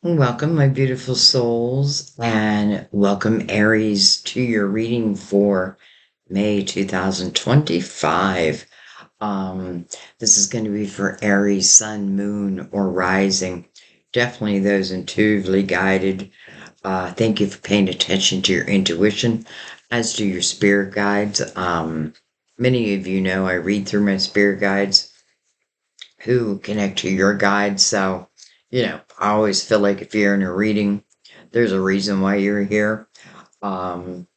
Welcome, my beautiful souls, and welcome, Aries, to your reading for May 2025. Um, this is going to be for Aries, Sun, Moon, or Rising. Definitely those intuitively guided. Thank you for paying attention to your intuition, as do your spirit guides. Many of you know I read through my spirit guides who connect to your guides. So, I always feel like if you're in a reading, there's a reason why you're here. Um,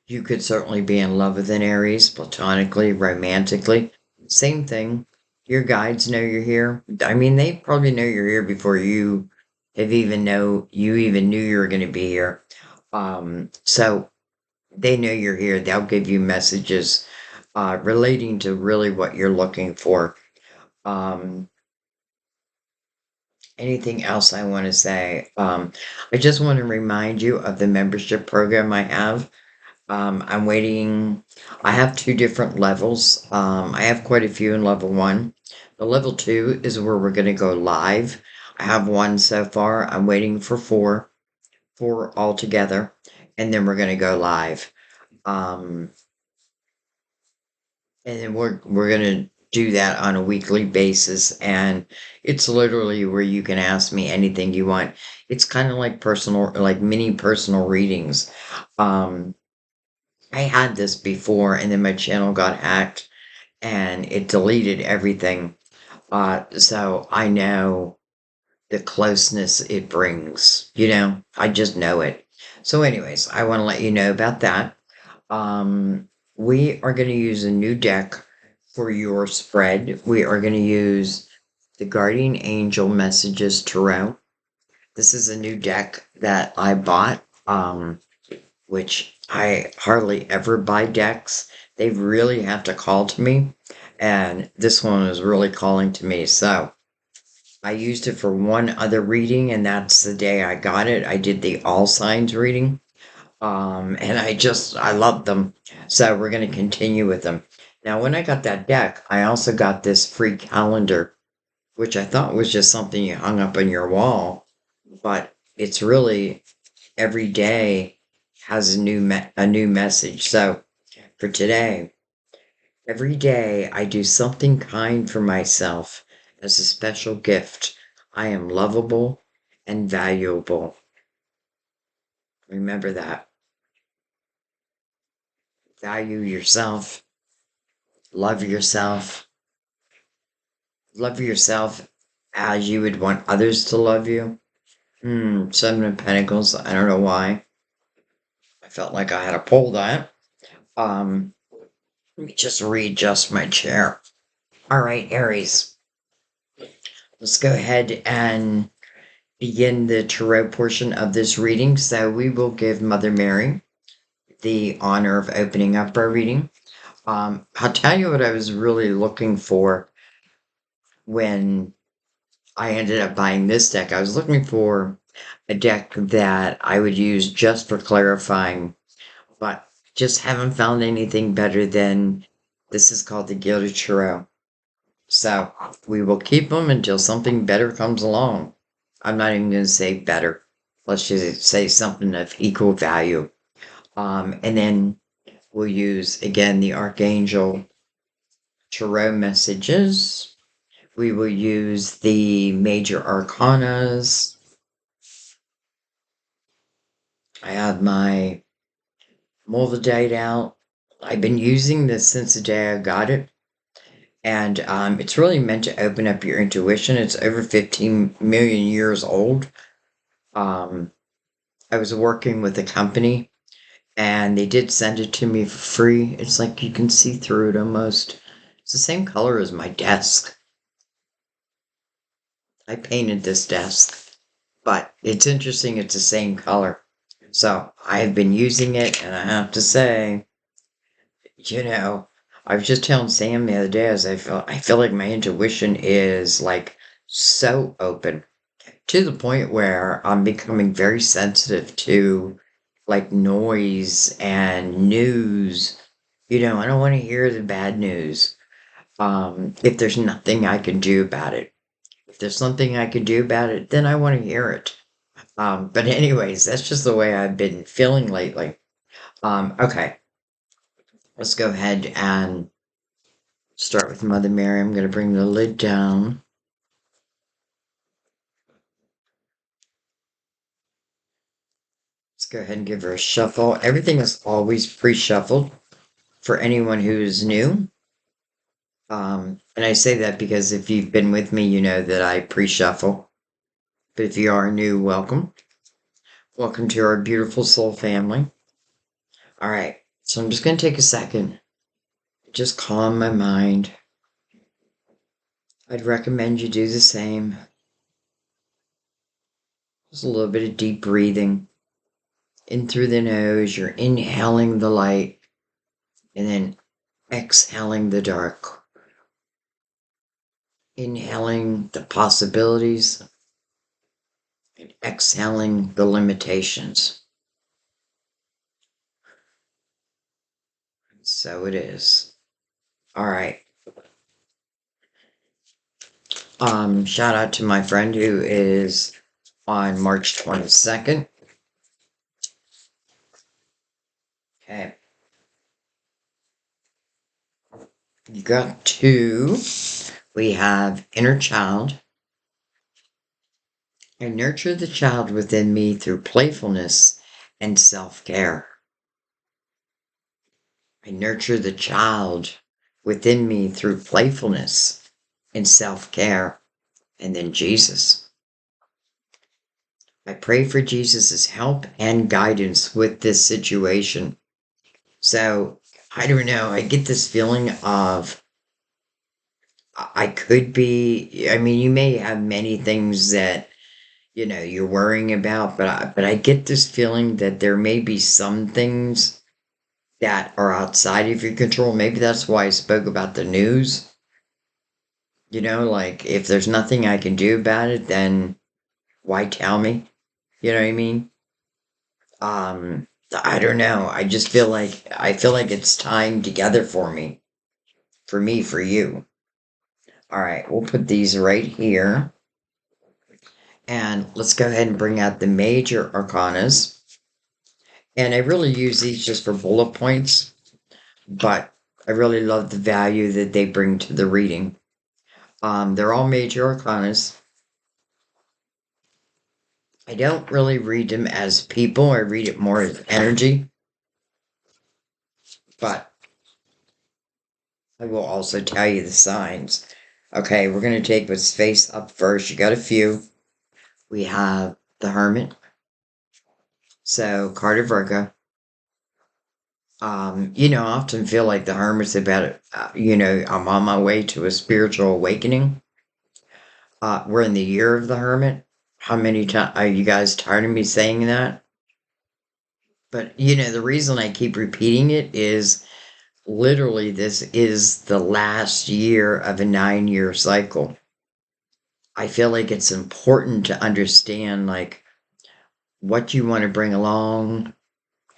you could certainly be in love with an Aries, platonically, romantically. Same thing. Your guides know you're here. I mean, they probably know you're here before you have even know you even knew you were going to be here. So they know you're here. They'll give you messages relating to really what you're looking for. Um, Anything else I want to say? I just want to remind you of the membership program I have. I'm waiting. I have two different levels. I have quite a few in level one. The level two is where we're going to go live. I have one so far. I'm waiting for four altogether, and then we're going to go live. Um, and then we're gonna do that on a weekly basis, and it's literally where you can ask me anything you want. It's kind of like personal, like mini personal readings. Um, I had this before, and then my channel got hacked, and it deleted everything. So I know the closeness it brings. I just know it. So, anyways, I want to let you know about that. Um, we are going to use a new deck for your spread. We are going to use the Guardian Angel Messages Tarot. This is a new deck that I bought, which I hardly ever buy decks. They really have to call to me, and this one is really calling to me. So I used it for one other reading, and that's the day I got it. I did the all signs reading. And I love them. So we're going to continue with them. Now, when I got that deck, I also got this free calendar, which I thought was just something you hung up on your wall, but it's really every day has a new message. So for today, every day I do something kind for myself as a special gift. I am lovable and valuable. Remember that. Value yourself. Love yourself. Love yourself as you would want others to love you. Seven of Pentacles. I don't know why. I felt like I had to pull that. Um, Let me just readjust my chair. All right, Aries. Let's go ahead and begin the tarot portion of this reading. So we will give Mother Mary the honor of opening up our reading. I'll tell you what I was really looking for when I ended up buying this deck. I was looking for a deck that I would use just for clarifying, but just haven't found anything better than this is called the Gilded Tarot. So we will keep them until something better comes along. I'm not even going to say better. Let's just say something of equal value. And then we'll use again the Archangel Tarot messages. We will use the major arcanas. I have my Moldavite out. I've been using this since the day I got it. And it's really meant to open up your intuition. It's over 15 million years old. Um, I was working with a company and they did send it to me for free. It's like you can see through it almost. It's the same color as my desk. I painted this desk, but it's interesting. It's the same color. So I've been using it, and I have to say, you know, I was just telling Sam the other day as I feel like my intuition is like so open to the point where I'm becoming very sensitive to like noise and news. I don't want to hear the bad news. If there's nothing I can do about it. If there's something I can do about it, then I want to hear it. But anyways, that's just the way I've been feeling lately. Okay, let's go ahead and start with Mother Mary. I'm going to bring the lid down. Let's go ahead and give her a shuffle. Everything is always pre-shuffled for anyone who's new. And I say that because if you've been with me, you know that I pre-shuffle. But if you are new, welcome. Welcome to our beautiful soul family. All right, so I'm just going to take a second, just calm my mind. I'd recommend you do the same. Just a little bit of deep breathing. In through the nose, you're inhaling the light, and then exhaling the dark. Inhaling the possibilities, and exhaling the limitations. So it is. All right. Shout out to my friend who is on March 22nd. Okay. You got two. We have inner child. I nurture the child within me through playfulness and self-care. I nurture the child within me through playfulness and self-care. And then Jesus. I pray for Jesus' help and guidance with this situation. So, I don't know, I get this feeling of I could be, I mean, you may have many things that, you're worrying about, but I get this feeling that there may be some things that are outside of your control. Maybe that's why I spoke about the news. Like if there's nothing I can do about it, then why tell me? You know what I mean? I don't know. I feel like it's tying together for me. For me, for you. All right, we'll put these right here. And let's go ahead and bring out the major arcanas. And I really use these just for bullet points, but I really love the value that they bring to the reading. They're all major arcanas. I don't really read them as people. I read it more as energy. But I will also tell you the signs. Okay, we're going to take what's face up first. You got a few. We have the Hermit. So, card of Virgo. I often feel like the Hermit's about, I'm on my way to a spiritual awakening. We're in the year of the Hermit. How many times are you guys tired of me saying that? But, the reason I keep repeating it is literally this is the last year of a 9-year cycle. I feel like it's important to understand, like, what you want to bring along,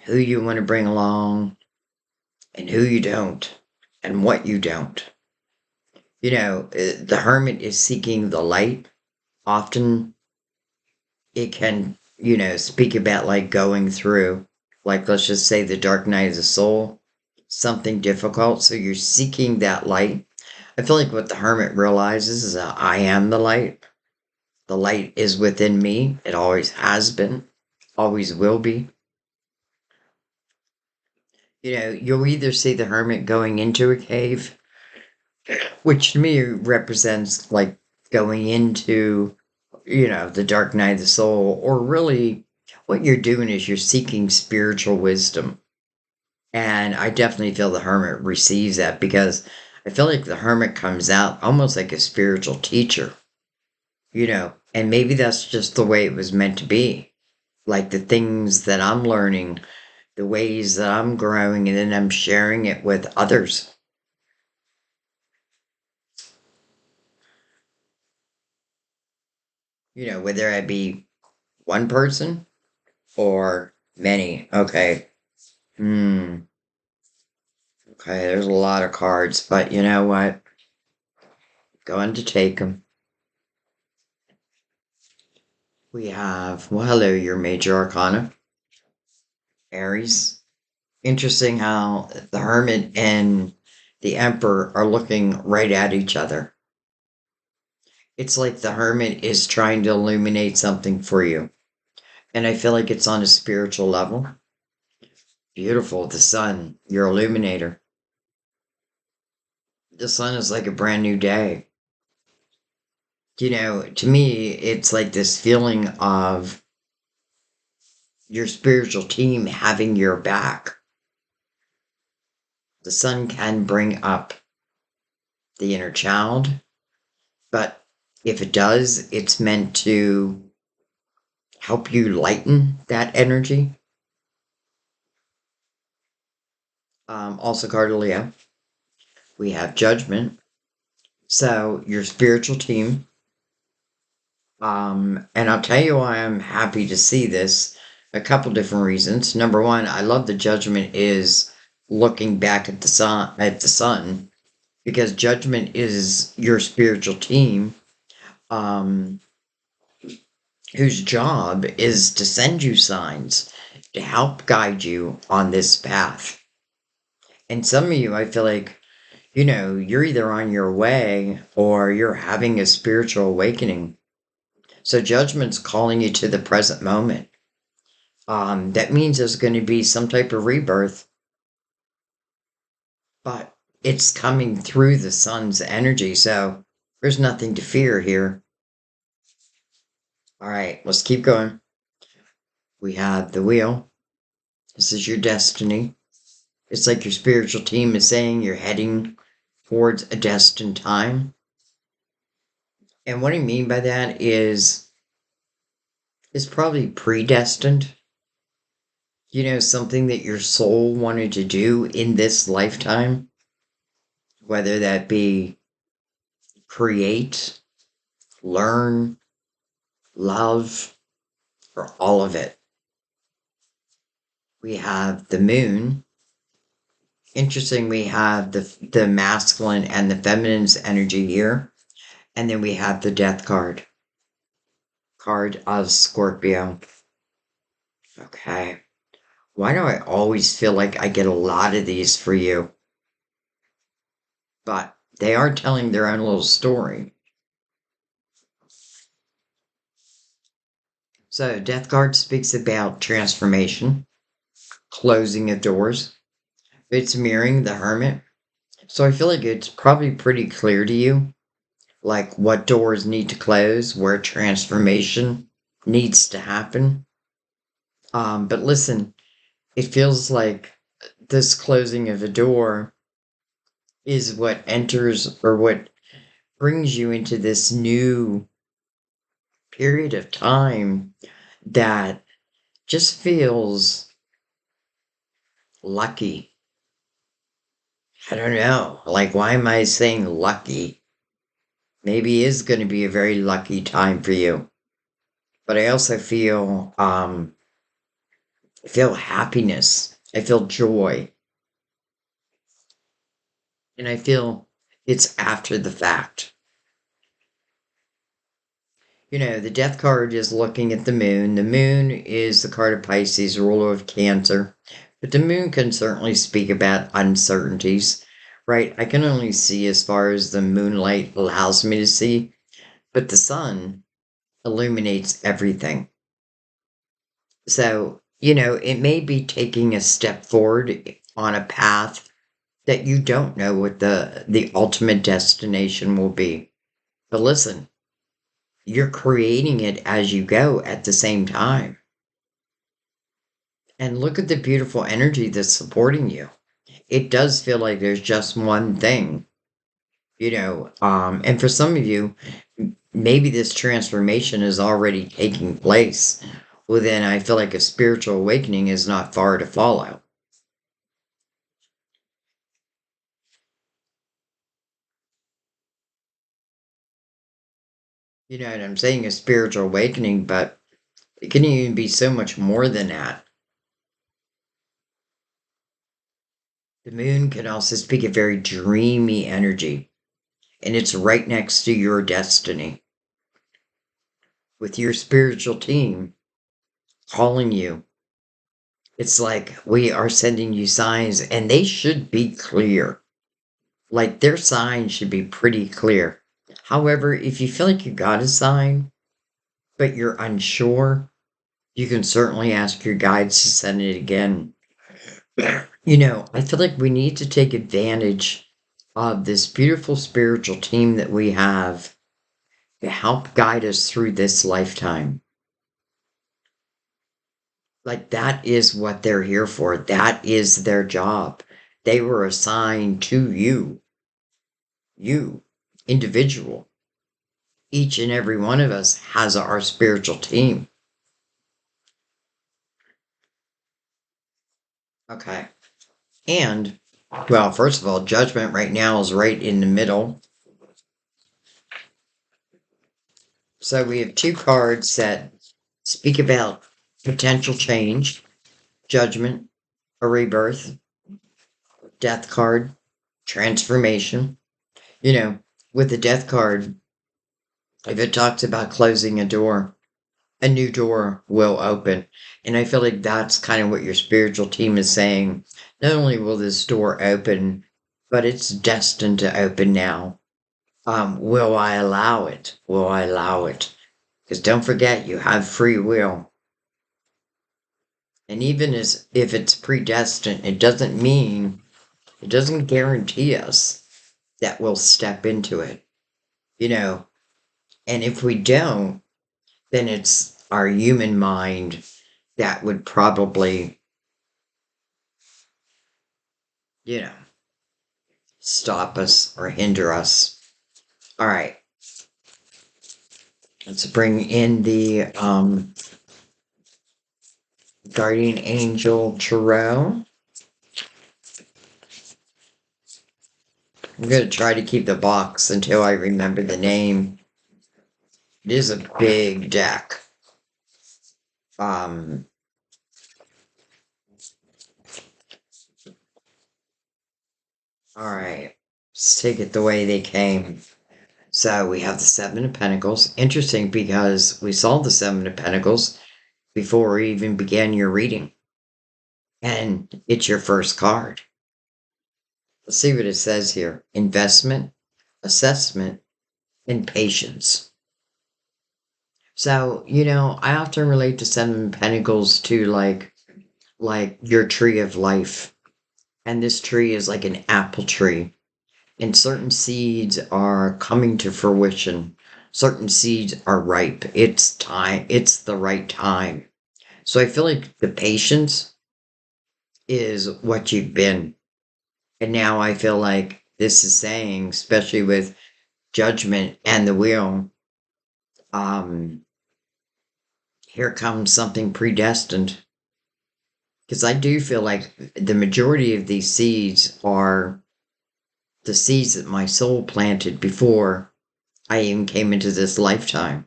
who you want to bring along, and who you don't, and what you don't. The hermit is seeking the light. Often it can, speak about like going through, like, let's just say the dark night of the soul, something difficult. So you're seeking that light. I feel like what the hermit realizes is that I am the light. The light is within me. It always has been, always will be. You'll either see the hermit going into a cave, which to me represents like going into, the dark night of the soul, or really what you're doing is you're seeking spiritual wisdom. And I definitely feel the hermit receives that because I feel like the hermit comes out almost like a spiritual teacher, and maybe that's just the way it was meant to be. Like the things that I'm learning, the ways that I'm growing, and then I'm sharing it with others. Whether I be one person or many. Okay. Hmm. Okay, there's a lot of cards, but you know what? Going to take them. We have, well, hello, your major arcana, Aries. Interesting how the Hermit and the Emperor are looking right at each other. It's like the Hermit is trying to illuminate something for you. And I feel like it's on a spiritual level. Beautiful. The sun, your illuminator. The sun is like a brand new day. To me, it's like this feeling of your spiritual team having your back. The sun can bring up the inner child, but if it does, it's meant to help you lighten that energy. Also, card of Leo, we have judgment. So, your spiritual team. And I'll tell you why I'm happy to see this. A couple different reasons. Number one, I love the judgment is looking back at the sun, because judgment is your spiritual team, um, whose job is to send you signs to help guide you on this path. And some of you, I feel like, you're either on your way or you're having a spiritual awakening. So judgment's calling you to the present moment. That means there's going to be some type of rebirth, but it's coming through the sun's energy. So there's nothing to fear here. All right, let's keep going. We have the wheel. This is your destiny. It's like your spiritual team is saying you're heading towards a destined time. And what I mean by that is it's probably predestined. Something that your soul wanted to do in this lifetime, whether that be create, learn, love, or all of it. We have the moon. Interesting, we have the masculine and the feminine's energy here. And then we have the death card of Scorpio. Okay. Why do I always feel like I get a lot of these for you? But they are telling their own little story. So, death card speaks about transformation, closing of doors. It's mirroring the hermit. So, I feel like it's probably pretty clear to you, like what doors need to close, where transformation needs to happen. But listen, it feels like this closing of a door is what enters or what brings you into this new period of time that just feels lucky. I don't know. Like, why am I saying lucky? Maybe it is going to be a very lucky time for you. But I also feel happiness. I feel joy. And I feel it's after the fact. The death card is looking at the moon. The moon is the card of Pisces, ruler of Cancer. But the moon can certainly speak about uncertainties, right? I can only see as far as the moonlight allows me to see, but the sun illuminates everything. So, it may be taking a step forward on a path that you don't know what the ultimate destination will be. But listen, you're creating it as you go at the same time. And look at the beautiful energy that's supporting you. It does feel like there's just one thing, and for some of you, maybe this transformation is already taking place. Well, then I feel like a spiritual awakening is not far to follow. You know what I'm saying? A spiritual awakening, but it can even be so much more than that. The moon can also speak a very dreamy energy, and it's right next to your destiny. with your spiritual team calling you. It's like we are sending you signs and they should be clear. Like their signs should be pretty clear. However, if you feel like you got a sign, but you're unsure, you can certainly ask your guides to send it again. I feel like we need to take advantage of this beautiful spiritual team that we have to help guide us through this lifetime. Like that is what they're here for. That is their job. They were assigned to you, individual. Each and every one of us has our spiritual team. Okay. And, well, first of all, judgment right now is right in the middle. So we have two cards that speak about potential change, judgment, a rebirth, death card, transformation. With the death card, if it talks about closing a new door will open. And I feel like that's kind of what your spiritual team is saying. Not only will this door open, but it's destined to open now. Will I allow it? Will I allow it? Because don't forget, you have free will. And even as if it's predestined, it doesn't guarantee us that we'll step into it. You know, and if we don't, then it's our human mind that would probably, you know, stop us or hinder us. All right. Let's bring in the guardian angel tarot. I'm going to try to keep the box until I remember the name. It is a big deck. Um, all right. Let's take it the way they came. So we have the Seven of Pentacles. Interesting because we saw the Seven of Pentacles before we even began your reading. And it's your first card. Let's see what it says here. Investment, assessment, and patience. So, I often relate the Seven of Pentacles to like your tree of life. And this tree is like an apple tree. And certain seeds are coming to fruition. Certain seeds are ripe. It's time. It's the right time. So I feel like the patience is what you've been. And now I feel like this is saying, especially with judgment and the wheel, um, here comes something predestined. Because I do feel like the majority of these seeds are the seeds that my soul planted before I even came into this lifetime.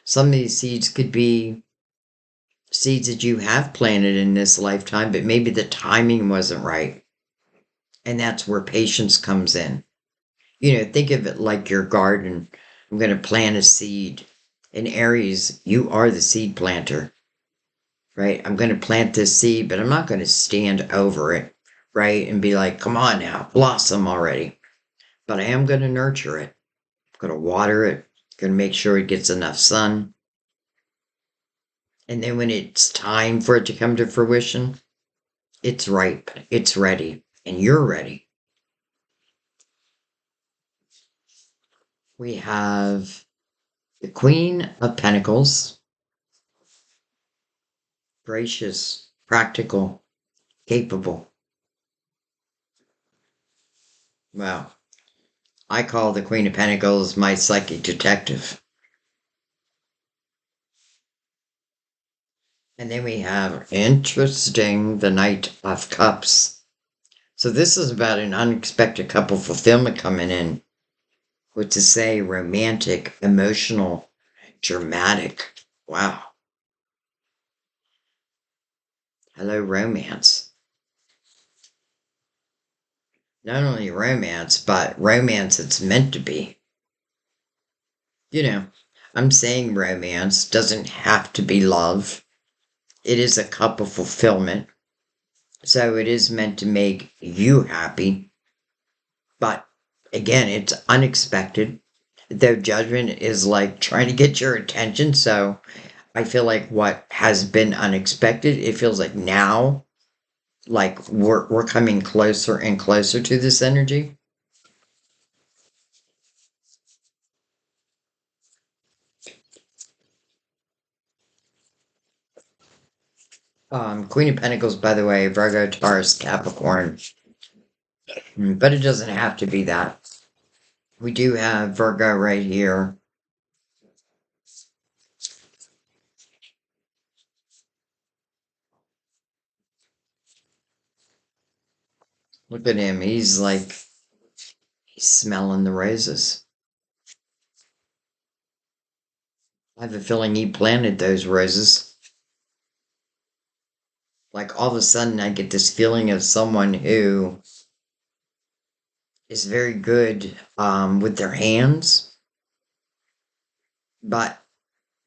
Some of these seeds could be seeds that you have planted in this lifetime, but maybe the timing wasn't right. And that's where patience comes in. Think of it like your garden. I'm going to plant a seed. In Aries, you are the seed planter, right? I'm going to plant this seed, but I'm not going to stand over it, right? And be like, come on now, blossom already. But I am going to nurture it. I'm going to water it, going to make sure it gets enough sun. And then when it's time for it to come to fruition, it's ripe, it's ready, and you're ready. We have the Queen of Pentacles, gracious, practical, capable. Well, I call the Queen of Pentacles my psychic detective. And then we have interesting, the Knight of Cups. So this is about an unexpected couple fulfillment coming in, which is say romantic, emotional, dramatic. Wow. Hello, romance. Not only romance, but romance it's meant to be. You know, I'm saying romance doesn't have to be love. It is a cup of fulfillment. So it is meant to make you happy. But again, it's unexpected. Though judgment is like trying to get your attention. So I feel like what has been unexpected, it feels like now, like we're coming closer and closer to this energy. Queen of Pentacles, by the way, Virgo, Taurus, Capricorn. But it doesn't have to be that. We do have Virgo right here. Look at him. He's like, he's smelling the roses. I have a feeling he planted those roses. Like all of a sudden, I get this feeling of someone who is very good with their hands. But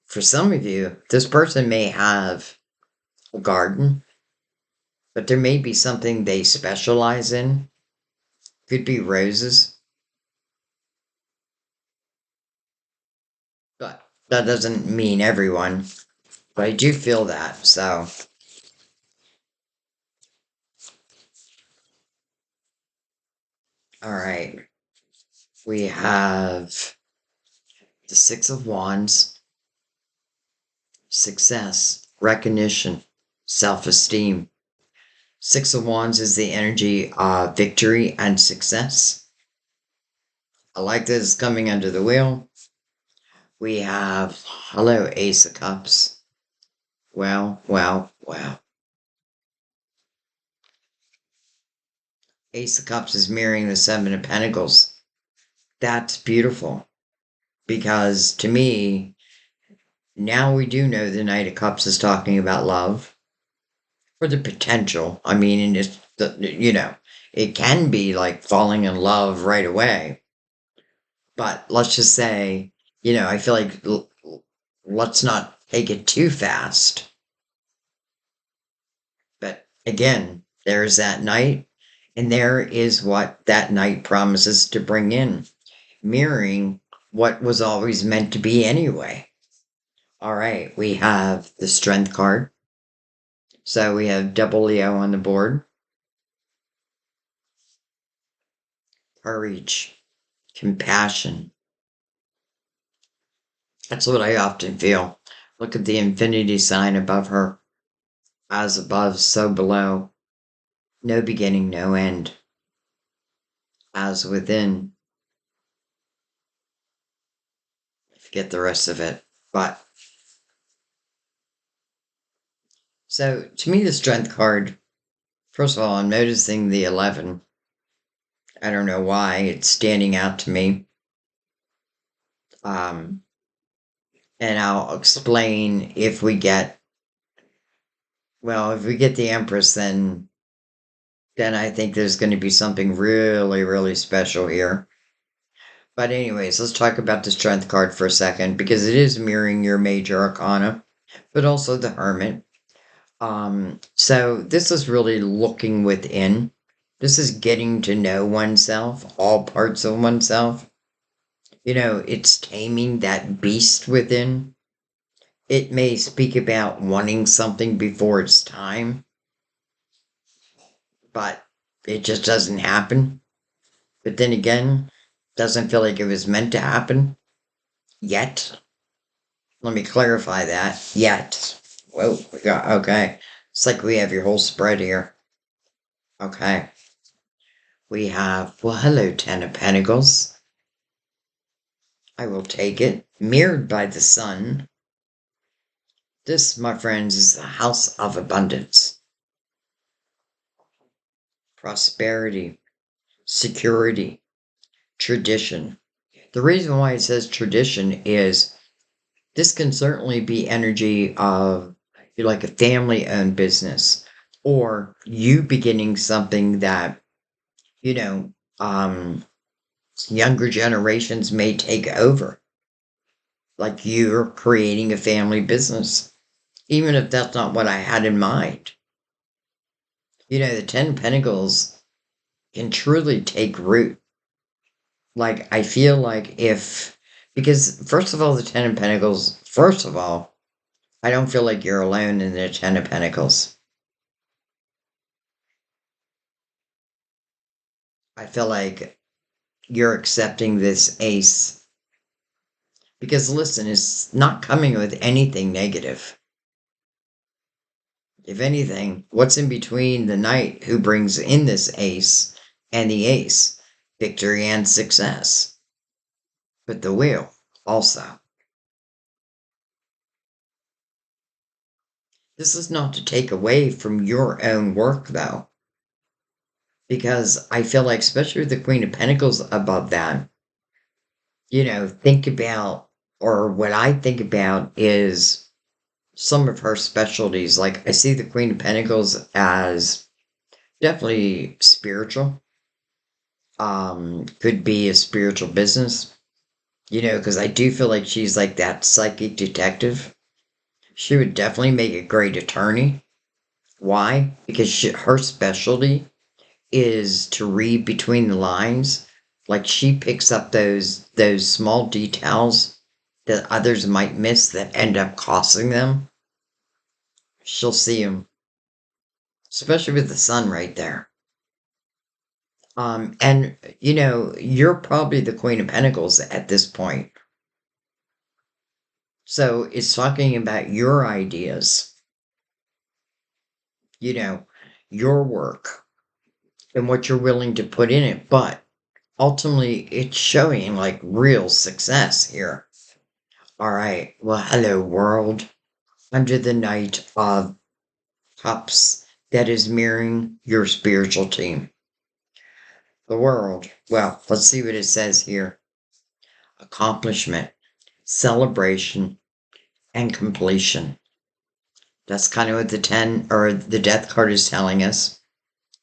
for some of you, this person may have a garden, but there may be something they specialize in. Could be roses, but that doesn't mean everyone. But I do feel that. So, all right. We have the Six of Wands, success, recognition, self esteem. Six of Wands is the energy of victory and success. I like this coming under the wheel. We have, hello, Ace of Cups. Well, well, well. Ace of Cups is mirroring the Seven of Pentacles. That's beautiful because to me, now we do know the Knight of Cups is talking about love or the potential. I mean, and it's it can be like falling in love right away. But let's just say, I feel like let's not take it too fast. But again, there's that Knight, and there is what that Knight promises to bring in, mirroring what was always meant to be anyway. All right, we have the Strength card. So we have double Leo on the board. Courage, compassion. That's what I often feel. Look at the infinity sign above her. As above, so below. No beginning, no end. As within. Forget the rest of it. But, so to me, the Strength card, first of all, I'm noticing the 11. I don't know why it's standing out to me. Um, and I'll explain if we get, well, if we get the Empress, then I think there's going to be something really, really special here. But anyways, let's talk about the Strength card for a second because it is mirroring your major arcana, but also the Hermit. So this is really looking within. This is getting to know oneself, all parts of oneself. It's taming that beast within. It may speak about wanting something before it's time, but it just doesn't happen. But then again, doesn't feel like it was meant to happen yet. Let me clarify that. Yet. Whoa, we got, okay. It's like we have your whole spread here. Okay. We have, well, hello, Ten of Pentacles. I will take it. Mirrored by the sun. This, my friends, is the house of abundance, prosperity, security, tradition. The reason why it says tradition is this can certainly be energy of like a family owned business or you beginning something that, you know, um, younger generations may take over. like you're creating a family business, even if that's not what I had in mind. The Ten of Pentacles can truly take root. Like, I feel like because first of all, the Ten of Pentacles, first of all, I don't feel like you're alone in the Ten of Pentacles. I feel like you're accepting this ace because listen, it's not coming with anything negative. If anything, what's in between the knight who brings in this ace and the ace? Victory and success. But the wheel also. This is not to take away from your own work though, because I feel like, especially with the Queen of Pentacles above that, think about, or what I think about is some of her specialties. Like, I see the Queen of Pentacles as definitely spiritual. Could be a spiritual business, because I do feel like she's like that psychic detective. She would definitely make a great attorney. Why? Because her specialty is to read between the lines. Like, she picks up those small details that others might miss that end up costing them. She'll see them, especially with the sun right there. And you're probably the Queen of Pentacles at this point. So it's talking about your ideas, you know, your work and what you're willing to put in it. But ultimately, it's showing like real success here. All right. Well, hello, world. Under the Knight of Cups, that is mirroring your spiritual team. The world. Well, let's see what it says here: accomplishment, celebration, and completion. That's kind of what the 10 or the death card is telling us.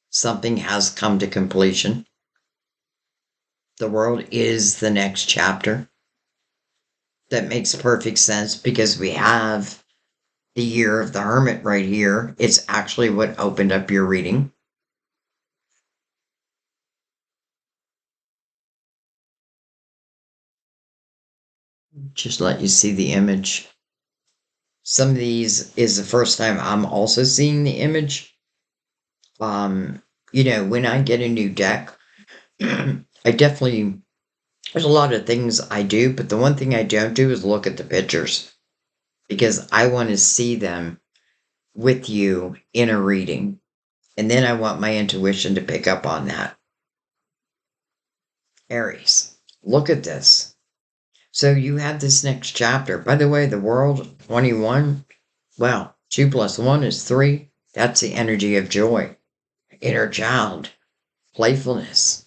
Something has come to completion. The world is the next chapter. That makes perfect sense because we have the year of the hermit right here. It's actually what opened up your reading. Just let you see the image. Some of these is the first time I'm also seeing the image. When I get a new deck, I definitely, there's a lot of things I do, but the one thing I don't do is look at the pictures because I want to see them with you in a reading. And then I want my intuition to pick up on that. Aries, look at this. So you have this next chapter. By the way, the world 21, well, 2 plus 1 is 3. That's the energy of joy, inner child, playfulness.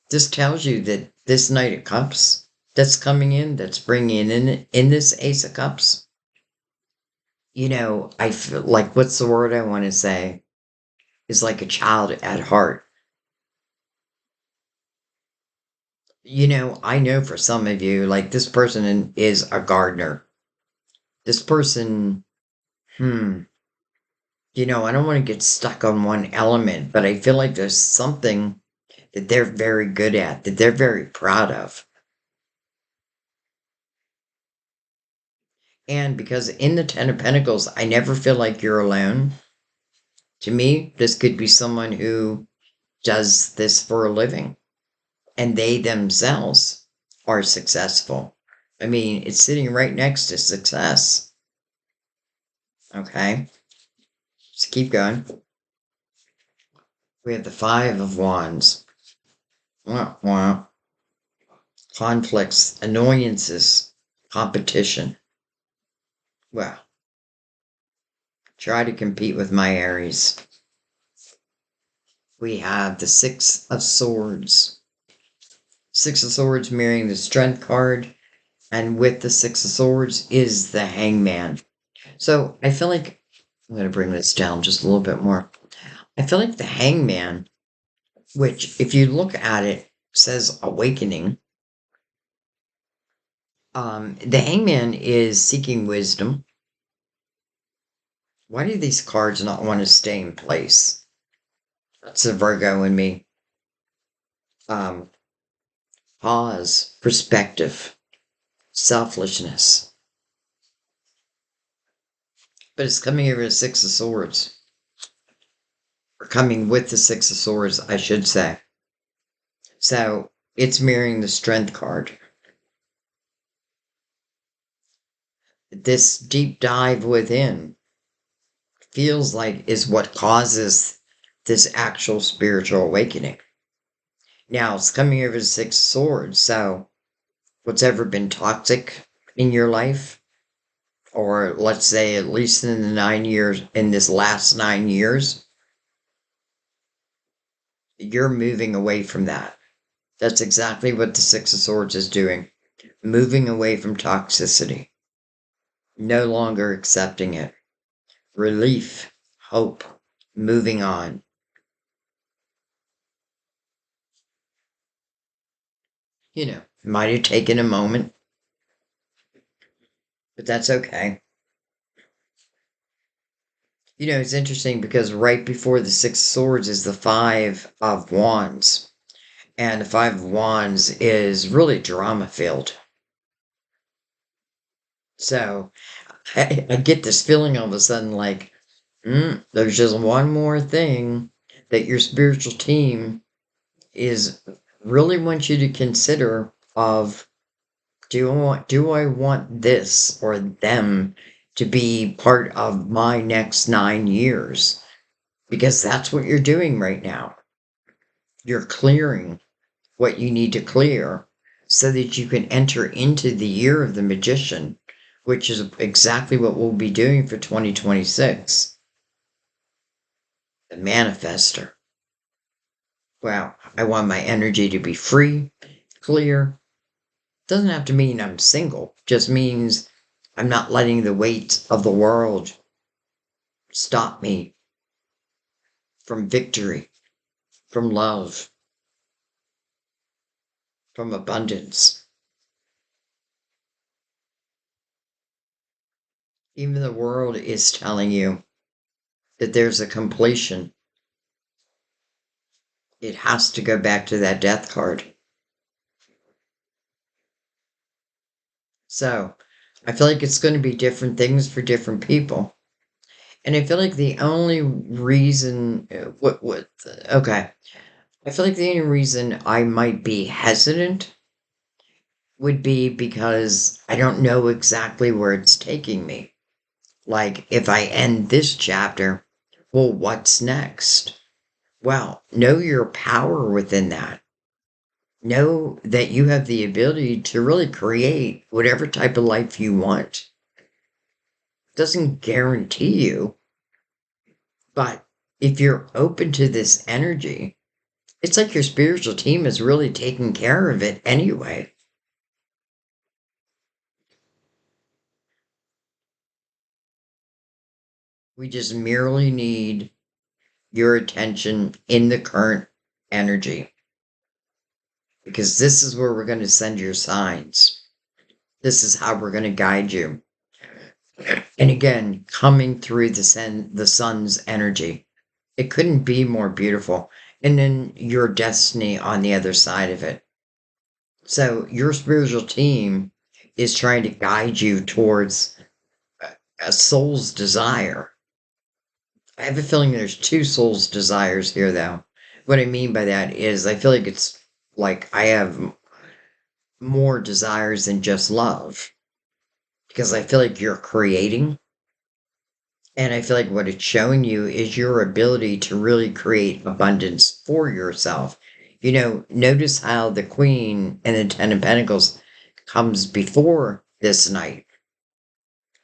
This tells you that this Knight of Cups that's coming in, that's bringing in this Ace of Cups, I feel like, what's the word I want to say? Is like a child at heart. I know for some of you, like this person is a gardener. This person, I don't want to get stuck on one element, but I feel like there's something that they're very good at, that they're very proud of. And because in the Ten of Pentacles, I never feel like you're alone. To me, this could be someone who does this for a living and they themselves are successful. I mean, it's sitting right next to success. Okay, let's keep going. We have the Five of Wands. Wow. Conflicts, annoyances, competition. Well, try to compete with my Aries. We have the Six of Swords. Six of Swords mirroring the Strength card. And with the Six of Swords is the Hangman. So I feel like I'm going to bring this down just a little bit more. I feel like the Hangman, which if you look at it, says awakening. The Hangman is seeking wisdom. Why do these cards not want to stay in place? That's the Virgo in me. Um, Pause, perspective, selfishness. But it's coming over the Six of Swords. Or coming with the Six of Swords, I should say. So it's mirroring the Strength card. This deep dive within feels like is what causes this actual spiritual awakening. Now it's coming over the Six of Swords, so what's ever been toxic in your life, or let's say at least in the 9 years, in this last 9 years, you're moving away from that. That's exactly what the Six of Swords is doing. Moving away from toxicity. No longer accepting it. Relief. Hope. Moving on. Might have taken a moment, but that's okay. It's interesting because right before the Six of Swords is the Five of Wands. And the Five of Wands is really drama filled. So I get this feeling all of a sudden like, there's just one more thing that your spiritual team is really wants you to consider of do I want this or them to be part of my next 9 years? Because that's what you're doing right now. You're clearing what you need to clear so that you can enter into the year of the magician, which is exactly what we'll be doing for 2026. The manifester. Wow, I want my energy to be free, clear. Doesn't have to mean I'm single, just means I'm not letting the weight of the world stop me from victory, from love, from abundance. Even the world is telling you that there's a completion. It has to go back to that death card. So I feel like it's going to be different things for different people. And I feel like the only reason, okay. I feel like the only reason I might be hesitant would be because I don't know exactly where it's taking me. Like, if I end this chapter, well, what's next? Well, know your power within that. Know that you have the ability to really create whatever type of life you want. Doesn't guarantee you, but if you're open to this energy, it's like your spiritual team is really taking care of it anyway. We just merely need your attention in the current energy because this is where we're going to send your signs. This is how we're going to guide you. And again, coming through the sun's energy. It couldn't be more beautiful. And then your destiny on the other side of it. So your spiritual team is trying to guide you towards a soul's desire. I have a feeling there's two soul's desires here, though. What I mean by that is I feel like it's like I have more desires than just love. Because I feel like you're creating. And I feel like what it's showing you is your ability to really create abundance for yourself. Notice how the Queen and the Ten of Pentacles comes before this night.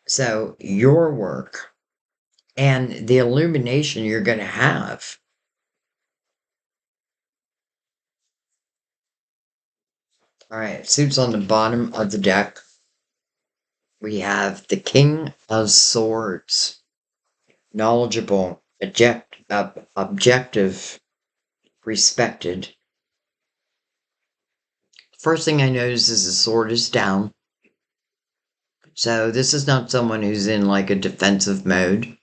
So your work and the illumination you're going to have. All right, suits on the bottom of the deck. We have the King of Swords. Knowledgeable, objective, respected. First thing I notice is the sword is down. So this is not someone who's in like a defensive mode.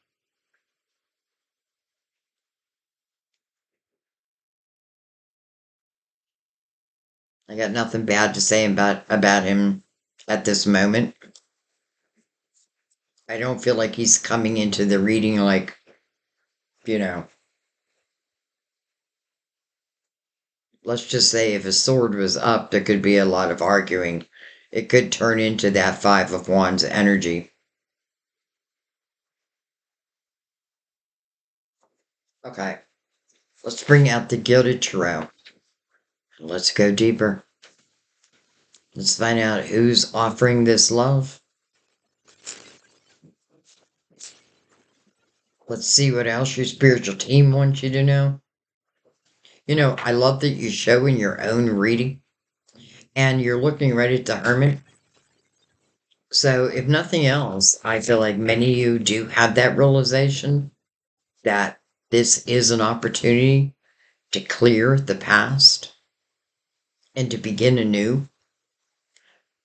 I got nothing bad to say about him at this moment. I don't feel like he's coming into the reading like, you know, let's just say if a sword was up, there could be a lot of arguing. It could turn into that Five of Wands energy. Okay, let's bring out the Gilded Tarot. Let's go deeper. Let's find out who's offering this love. Let's see what else your spiritual team wants you to know. You know, I love that you show in your own reading and you're looking right at the Hermit. So, if nothing else, I feel like many of you do have that realization that this is an opportunity to clear the past and to begin anew.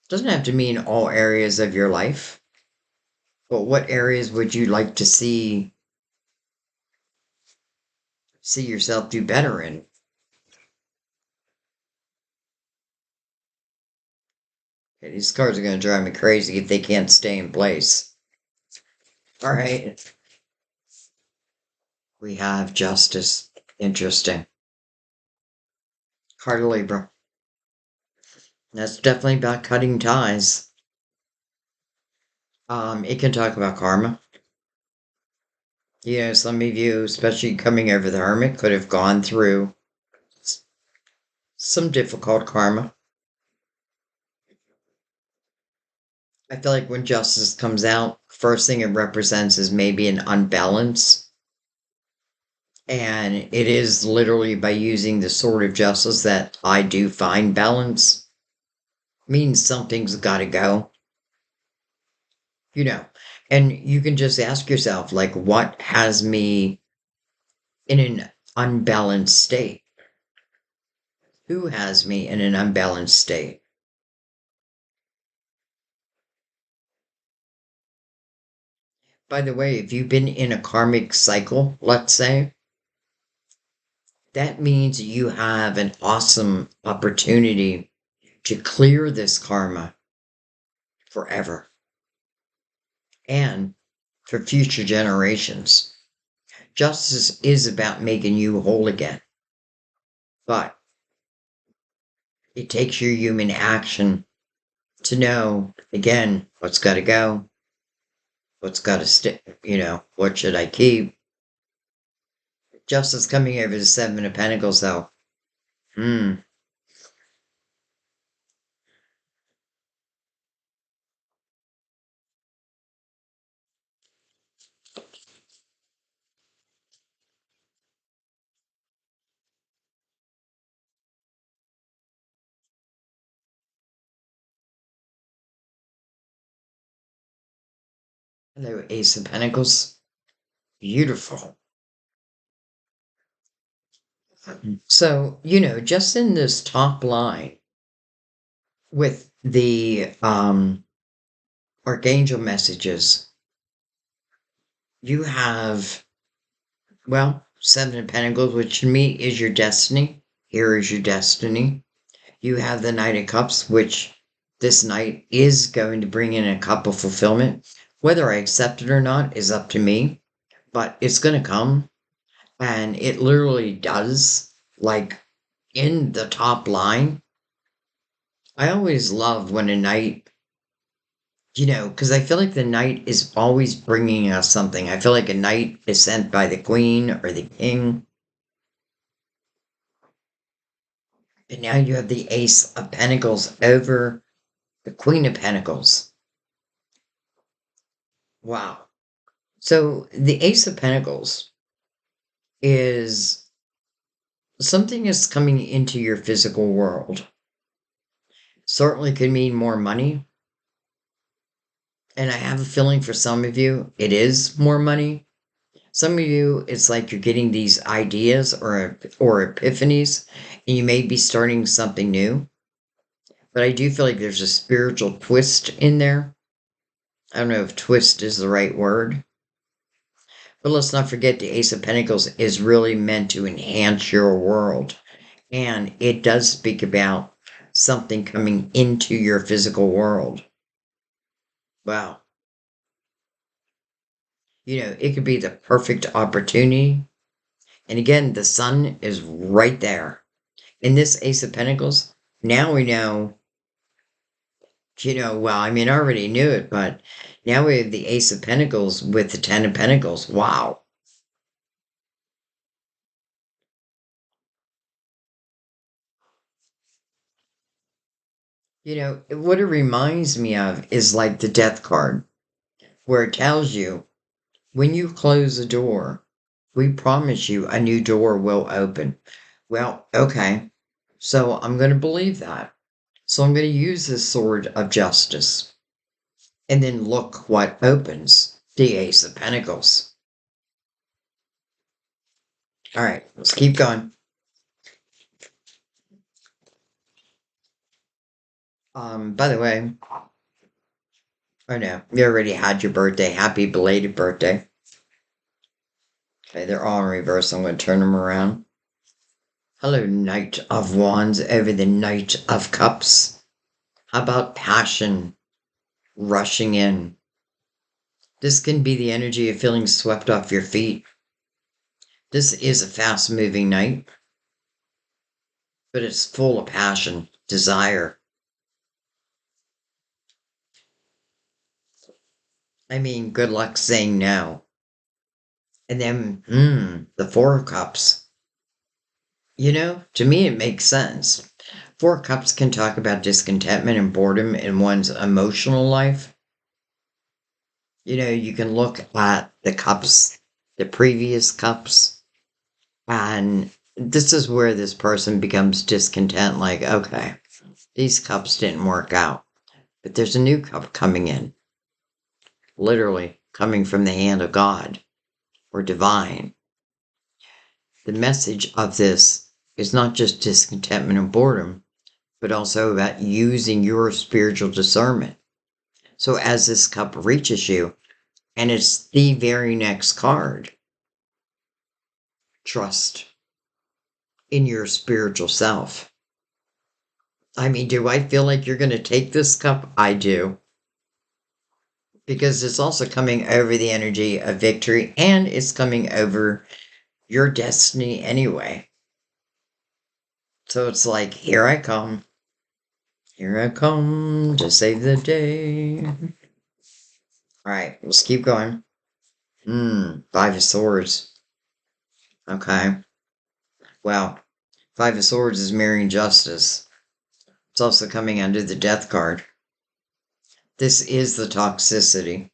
Doesn't have to mean all areas of your life, but what areas would you like to see yourself do better in? Okay, these cards are going to drive me crazy if they can't stay in place. All right. We have Justice. Interesting. Card of Libra. That's definitely about cutting ties. It can talk about karma. You know, some of you, especially coming over the Hermit, could have gone through some difficult karma. I feel like when justice comes out, first thing it represents is maybe an unbalance. And it is literally by using the sword of justice that I do find balance. Means something's got to go. You know, and you can just ask yourself, like, what has me in an unbalanced state? Who has me in an unbalanced state? By the way, if you've been in a karmic cycle, let's say, that means you have an awesome opportunity to clear this karma forever and for future generations. Justice is about making you whole again, but it takes your human action to know, again, what's got to go, what's got to stick, what should I keep? Justice coming over the Seven of Pentacles, though. Hello, Ace of Pentacles. Beautiful. So, just in this top line with the archangel messages, you have, well, Seven of Pentacles, which to me is your destiny. Here is your destiny. You have the Knight of Cups, which this night is going to bring in a cup of fulfillment. Whether I accept it or not is up to me, but it's going to come. And it literally does. Like in the top line, I always love when a knight, because I feel like the knight is always bringing us something. I feel like a knight is sent by the queen or the king. And now you have the Ace of Pentacles over the Queen of Pentacles. Wow. So the Ace of Pentacles is something is coming into your physical world. Certainly could mean more money. And I have a feeling for some of you, it is more money. Some of you, it's like you're getting these ideas or epiphanies, and you may be starting something new. But I do feel like there's a spiritual twist in there. I don't know if twist is the right word. But let's not forget the Ace of Pentacles is really meant to enhance your world. And it does speak about something coming into your physical world. Wow. It could be the perfect opportunity. And again, the sun is right there. In this Ace of Pentacles, now we know, well, I mean, I already knew it, but now we have the Ace of Pentacles with the Ten of Pentacles. Wow. What it reminds me of is like the Death card, where it tells you when you close a door, we promise you a new door will open. Well, okay. So I'm going to believe that. So I'm going to use this sword of justice. And then look what opens, the Ace of Pentacles. All right, let's keep going. By the way, oh no, you already had your birthday. Happy belated birthday. Okay, they're all in reverse. I'm going to turn them around. Hello, Knight of Wands over the Knight of Cups. How about passion rushing in? This can be the energy of feeling swept off your feet. This is a fast moving night, but it's full of passion, desire. I mean, good luck saying no. And then, the Four of Cups. To me, it makes sense. Four of Cups can talk about discontentment and boredom in one's emotional life. You can look at the cups, the previous cups, and this is where this person becomes discontent. Like, okay, these cups didn't work out, but there's a new cup coming in, literally coming from the hand of God or divine. The message of this is not just discontentment and boredom, but also about using your spiritual discernment. So as this cup reaches you, and it's the very next card, trust in your spiritual self. I mean, do I feel like you're going to take this cup? I do. Because it's also coming over the energy of victory and it's coming over your destiny anyway. So it's like, here I come. Here I come to save the day. All right, let's keep going. Five of Swords. Okay. Well, Five of Swords is mirroring justice. It's also coming under the Death card. This is the toxicity.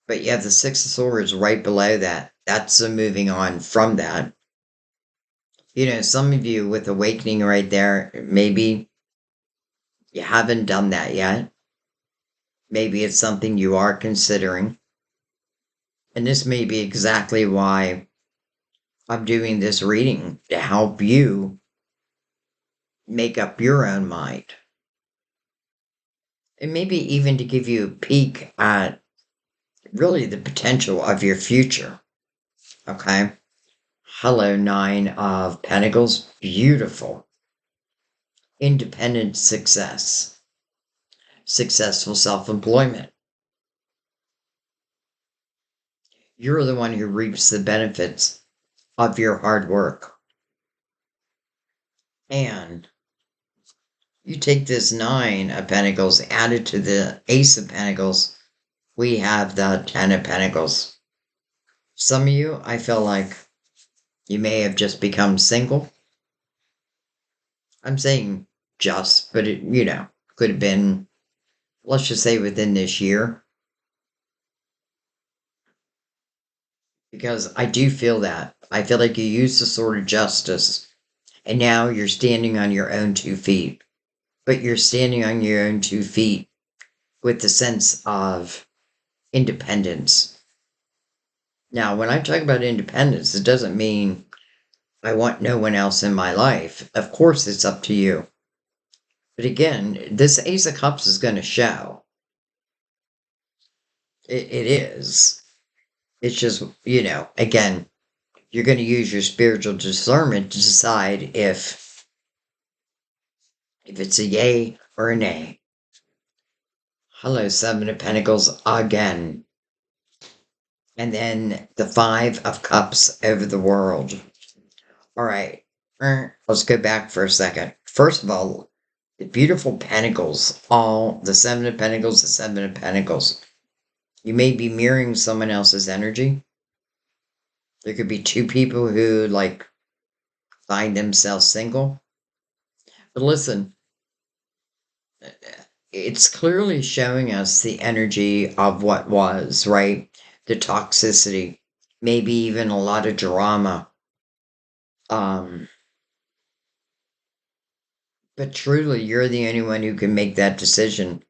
But you have the Six of Swords right below that. That's the moving on from that. Some of you with awakening right there, maybe you haven't done that yet. Maybe it's something you are considering. And this may be exactly why I'm doing this reading, to help you make up your own mind. And maybe even to give you a peek at really the potential of your future. Okay? Hello, Nine of Pentacles. Beautiful. Independent success. Successful self-employment. You're the one who reaps the benefits of your hard work. And you take this Nine of Pentacles, added to the Ace of Pentacles, we have the Ten of Pentacles. Some of you, I feel like you may have just become single. I'm saying just, but it, could have been, let's just say within this year. Because I do feel that. I feel like you used the sword of justice, and now you're standing on your own 2 feet. But you're standing on your own 2 feet with the sense of independence. Now, when I talk about independence, it doesn't mean I want no one else in my life. Of course, it's up to you. But again, this Ace of Cups is going to show. It is. It's just, again, you're going to use your spiritual discernment to decide if it's a yay or a nay. Hello, Seven of Pentacles again. And then the Five of Cups over the world. All right. Let's go back for a second. First of all, the beautiful pentacles, all the Seven of Pentacles, the Seven of Pentacles. You may be mirroring someone else's energy. There could be two people who find themselves single. But listen, it's clearly showing us the energy of what was, right? The toxicity, maybe even a lot of drama. But truly, you're the only one who can make that decision.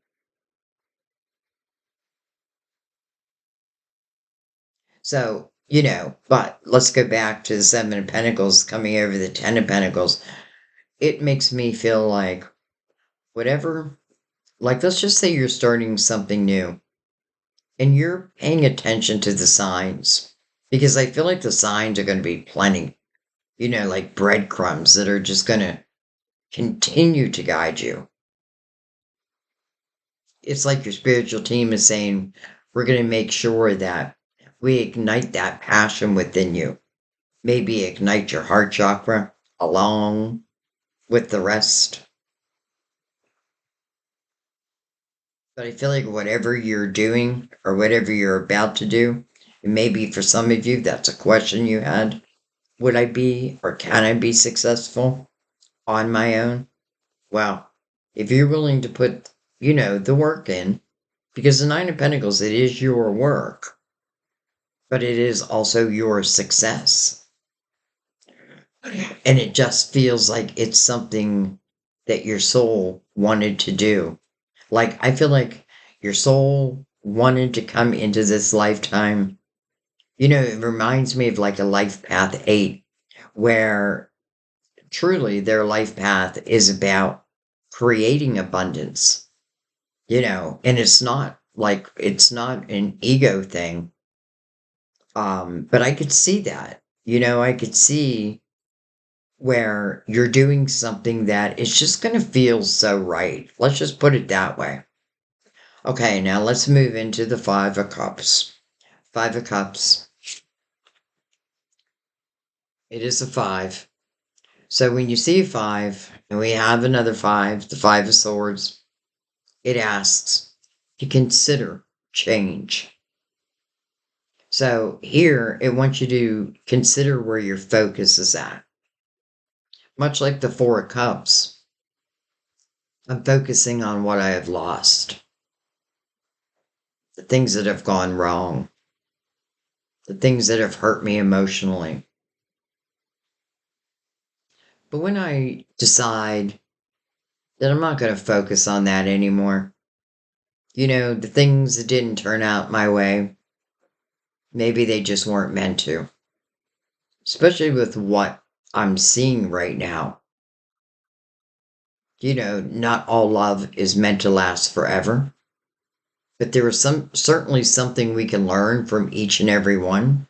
So, but let's go back to the Seven of Pentacles coming over the Ten of Pentacles. It makes me feel like whatever, let's just say you're starting something new and you're paying attention to the signs because I feel like the signs are going to be plenty, like breadcrumbs that are just going to continue to guide you. It's like your spiritual team is saying, we're going to make sure that we ignite that passion within you. Maybe ignite your heart chakra along with the rest. But I feel like whatever you're doing or whatever you're about to do, maybe for some of you, that's a question you had. Would I be or can I be successful on my own? Well, if you're willing to put, the work in, because the Nine of Pentacles, it is your work, but it is also your success. And it just feels like it's something that your soul wanted to do. I feel like your soul wanted to come into this lifetime. It reminds me of a life path 8, where truly their life path is about creating abundance, and it's not an ego thing. But I could see that, I could see where you're doing something that is just going to feel so right. Let's just put it that way. Okay, now let's move into the Five of Cups. Five of Cups. It is a 5. So when you see a 5, and we have another 5, the Five of Swords, it asks to consider change. So here, it wants you to consider where your focus is at. Much like the Four of Cups, I'm focusing on what I have lost, the things that have gone wrong, the things that have hurt me emotionally. But when I decide that I'm not going to focus on that anymore, the things that didn't turn out my way, maybe they just weren't meant to. Especially with what I'm seeing right now. Not all love is meant to last forever. But there is certainly something we can learn from each and every one,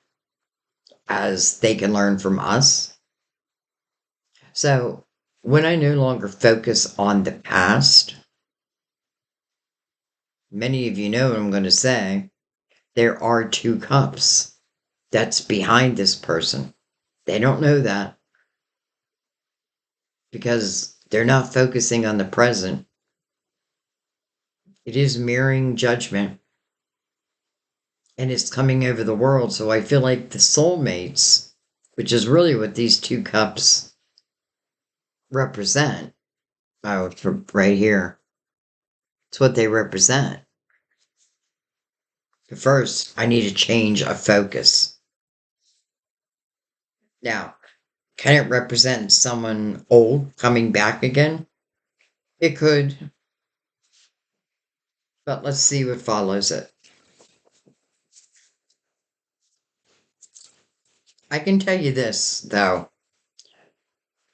as they can learn from us. So when I no longer focus on the past, many of you know what I'm going to say. There are 2 cups that's behind this person. They don't know that because they're not focusing on the present. It is mirroring judgment, and it's coming over the world. So I feel like the soulmates, which is really what these 2 cups represent. Oh, right here. It's what they represent. But first, I need a change of focus. Now, can it represent someone old coming back again? It could. But let's see what follows it. I can tell you this, though.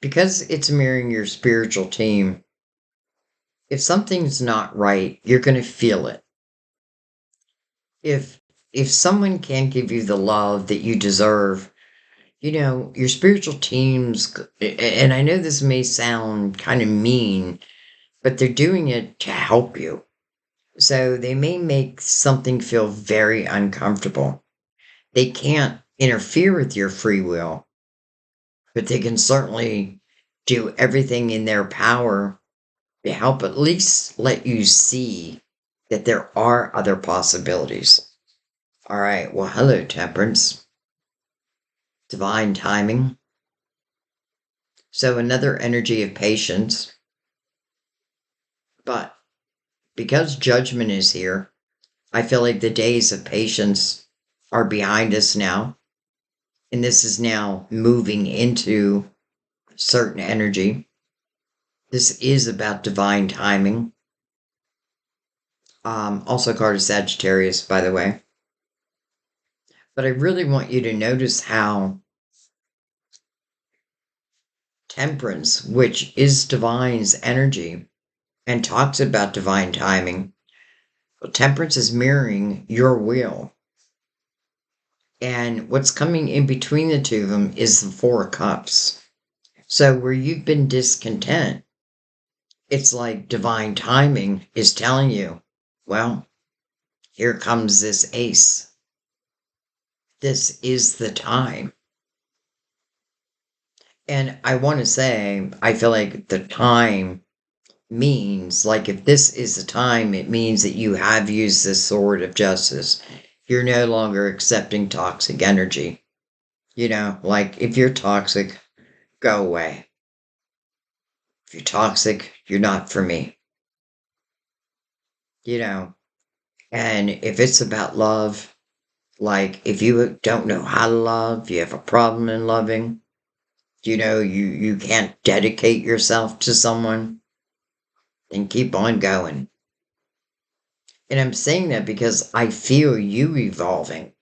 Because it's mirroring your spiritual team, if something's not right, you're going to feel it. if if someone can't give you the love that you deserve, your spiritual teams, and I know this may sound kind of mean, but they're doing it to help you. So they may make something feel very uncomfortable. They can't interfere with your free will, but they can certainly do everything in their power to help at least let you see that there are other possibilities. All right, well, hello, Temperance. Divine timing. So, another energy of patience. But because judgment is here, I feel like the days of patience are behind us now. And this is now moving into certain energy. This is about divine timing. Also called a Sagittarius, by the way. But I really want you to notice how Temperance, which is divine's energy and talks about divine timing, well, Temperance is mirroring your will. And what's coming in between the two of them is the Four of Cups. So where you've been discontent, it's like divine timing is telling you, well, here comes this ace. This is the time. And I want to say, I feel like the time means, like, if this is the time, it means that you have used this sword of justice. You're no longer accepting toxic energy. Like, if you're toxic, go away. If you're toxic, you're not for me. You know, and if it's about love, like, if you don't know how to love, you have a problem in loving, you can't dedicate yourself to someone, then keep on going. And I'm saying that because I feel you evolving.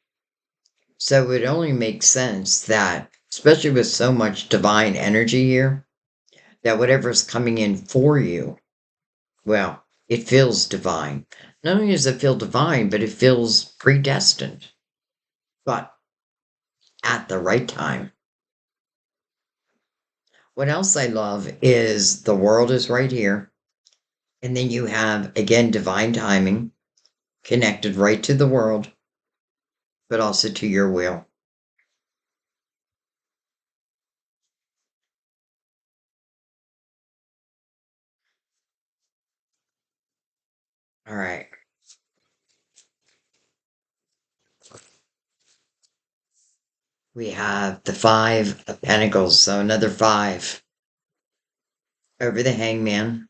So it only makes sense that, especially with so much divine energy here, that whatever's coming in for you, well, it feels divine. Not only does it feel divine, but it feels predestined. But at the right time. What else I love is the world is right here. And then you have, again, divine timing connected right to the world, but also to your will. All right. We have the Five of Pentacles. So another five over the Hangman,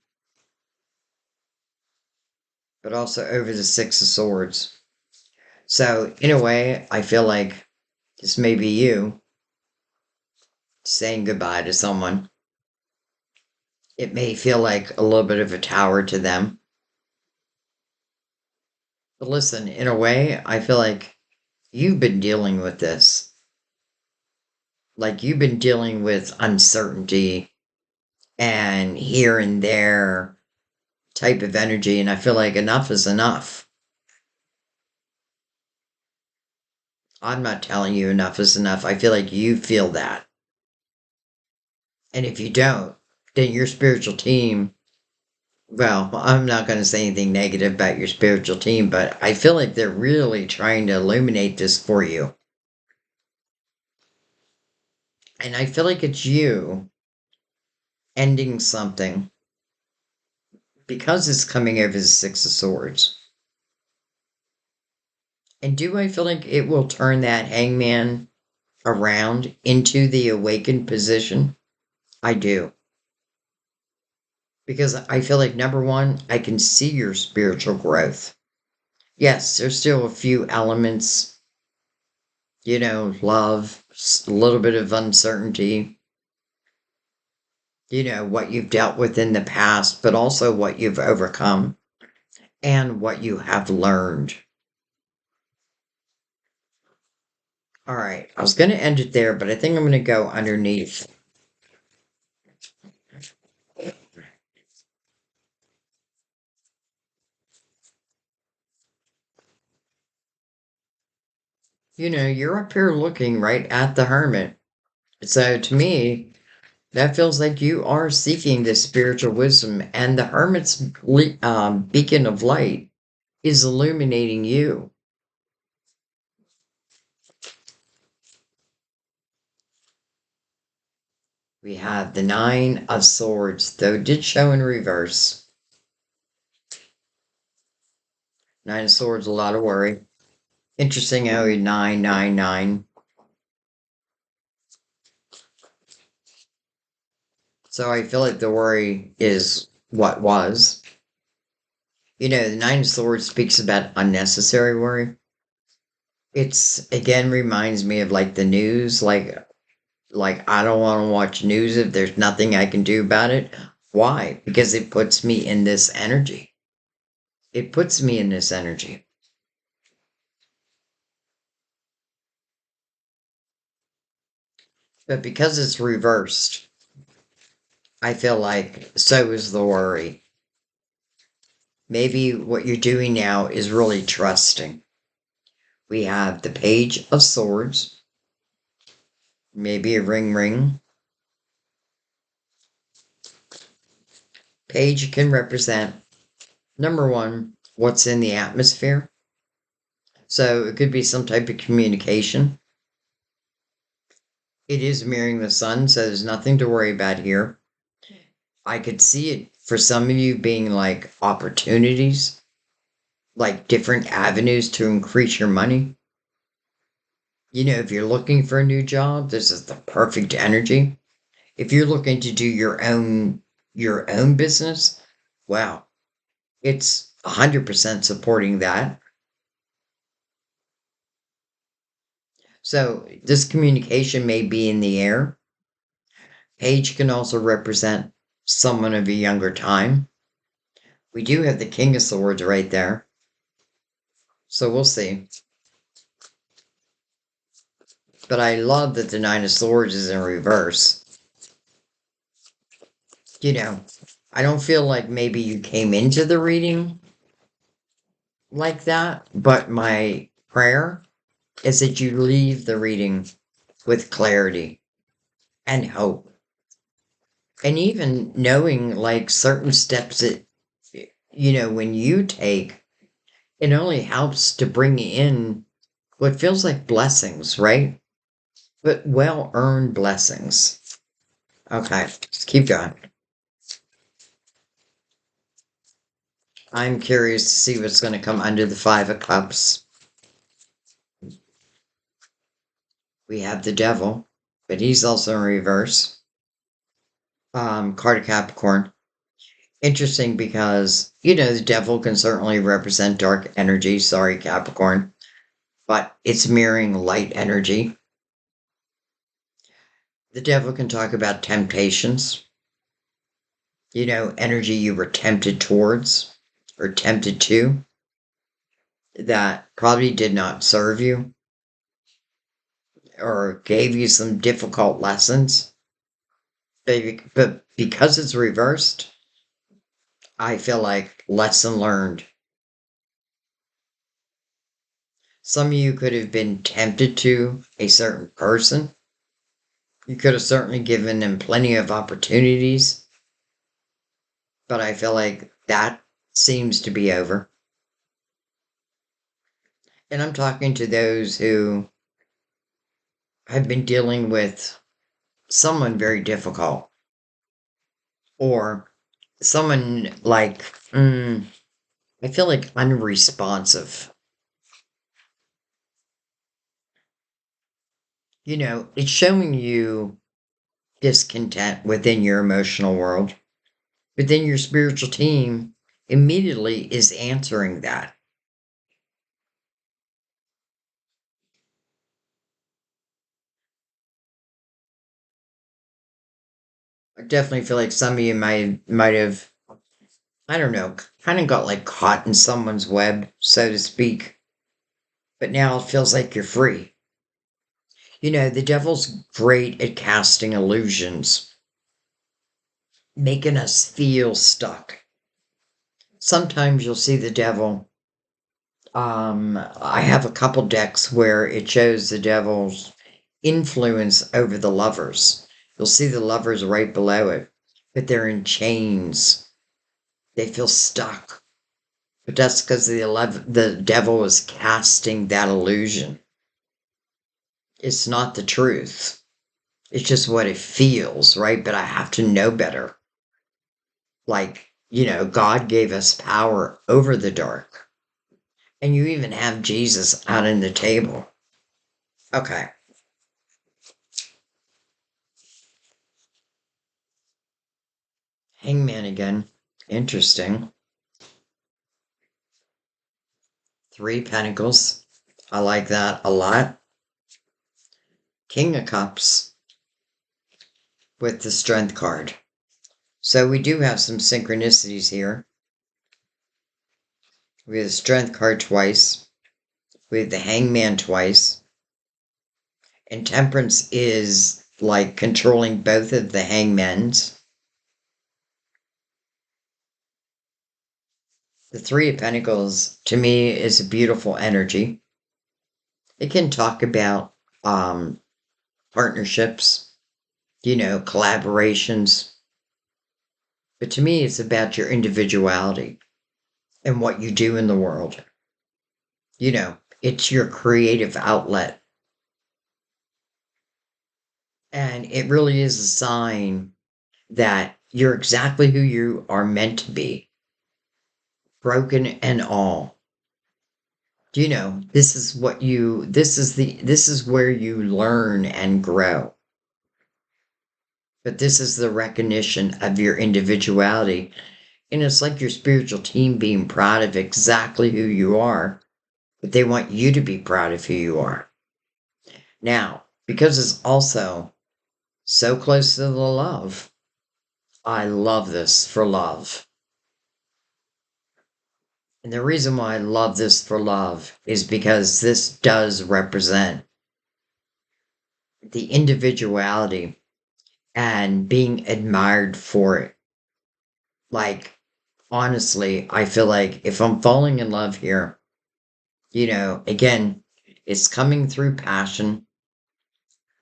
but also over the Six of Swords. So, in a way, I feel like this may be you saying goodbye to someone. It may feel like a little bit of a tower to them. But listen, in a way, I feel like you've been dealing with this. Like you've been dealing with uncertainty and here and there type of energy. And I feel like enough is enough. I'm not telling you enough is enough. I feel like you feel that. And if you don't, then your spiritual team, well, I'm not going to say anything negative about your spiritual team, but I feel like they're really trying to illuminate this for you. And I feel like it's you ending something because it's coming over the Six of Swords. And do I feel like it will turn that hangman around into the awakened position? I do. Because I feel like, number one, I can see your spiritual growth. Yes, there's still a few elements, love, a little bit of uncertainty, what you've dealt with in the past, but also what you've overcome and what you have learned. All right, I was going to end it there, but I think I'm going to go underneath. You're up here looking right at the hermit. So to me, that feels like you are seeking this spiritual wisdom, and the hermit's beacon of light is illuminating you. We have the Nine of Swords, though it did show in reverse. Nine of Swords, a lot of worry. Interesting how 999. So I feel like the worry is what was. The Nine of Swords speaks about unnecessary worry. It's again reminds me of like the news, like I don't want to watch news if there's nothing I can do about it. Why? Because it puts me in this energy. It puts me in this energy. But because it's reversed, I feel like so is the worry. Maybe what you're doing now is really trusting. We have the Page of Swords, maybe a ring. Page can represent, number one, what's in the atmosphere. So it could be some type of communication. It is mirroring the sun, so there's nothing to worry about here. I could see it for some of you being like opportunities, like different avenues to increase your money. If you're looking for a new job, this is the perfect energy. If you're looking to do your own business, wow, it's 100% supporting that. So this communication may be in the air. Page can also represent someone of a younger time. We do have the King of Swords right there. So we'll see. But I love that the Nine of Swords is in reverse. I don't feel like maybe you came into the reading like that, but my prayer is that you leave the reading with clarity and hope. And even knowing like certain steps that, when you take, it only helps to bring in what feels like blessings, right? But well earned blessings. Okay, let's keep going. I'm curious to see what's going to come under the Five of Cups. We have the Devil, but he's also in reverse. Card of Capricorn. Interesting because, the Devil can certainly represent dark energy. Sorry, Capricorn. But it's mirroring light energy. The Devil can talk about temptations. Energy you were tempted towards or tempted to that probably did not serve you or gave you some difficult lessons. But because it's reversed, I feel like lesson learned. Some of you could have been tempted to a certain person. You could have certainly given them plenty of opportunities, but I feel like that seems to be over. And I'm talking to those who have been dealing with someone very difficult or someone like, I feel like unresponsive. It's showing you discontent within your emotional world, but then your spiritual team immediately is answering that. I definitely feel like some of you might have, I don't know, kind of got like caught in someone's web, so to speak. But now it feels like you're free. The devil's great at casting illusions, making us feel stuck. Sometimes you'll see the devil I have a couple decks where it shows the devil's influence over the lovers. You'll see the lovers right below it, but they're in chains. They feel stuck. But that's because the devil is casting that illusion. It's not the truth. It's just what it feels, right? But I have to know better. Like, God gave us power over the dark. And you even have Jesus out on the table. Okay. Hangman again. Interesting. Three Pentacles. I like that a lot. King of Cups with the Strength card. So we do have some synchronicities here. We have the Strength card twice. We have the Hangman twice. And Temperance is like controlling both of the Hangmans. The Three of Pentacles, to me, is a beautiful energy. It can talk about partnerships, collaborations. But to me, it's about your individuality and what you do in the world. It's your creative outlet. And it really is a sign that you're exactly who you are meant to be, broken and all. This is this is where you learn and grow. But this is the recognition of your individuality. And it's like your spiritual team being proud of exactly who you are, but they want you to be proud of who you are. Now, because it's also so close to the love, I love this for love. And the reason why I love this for love is because this does represent the individuality and being admired for it. Like, honestly, I feel like if I'm falling in love here, again, it's coming through passion.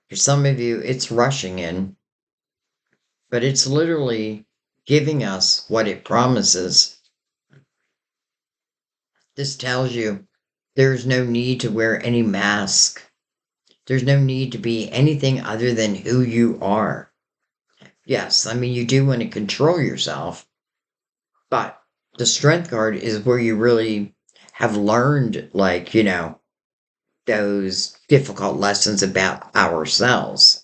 For some of you, it's rushing in, but it's literally giving us what it promises. This tells you there's no need to wear any mask. There's no need to be anything other than who you are. Yes, I mean, you do want to control yourself, but the strength card is where you really have learned, like, those difficult lessons about ourselves.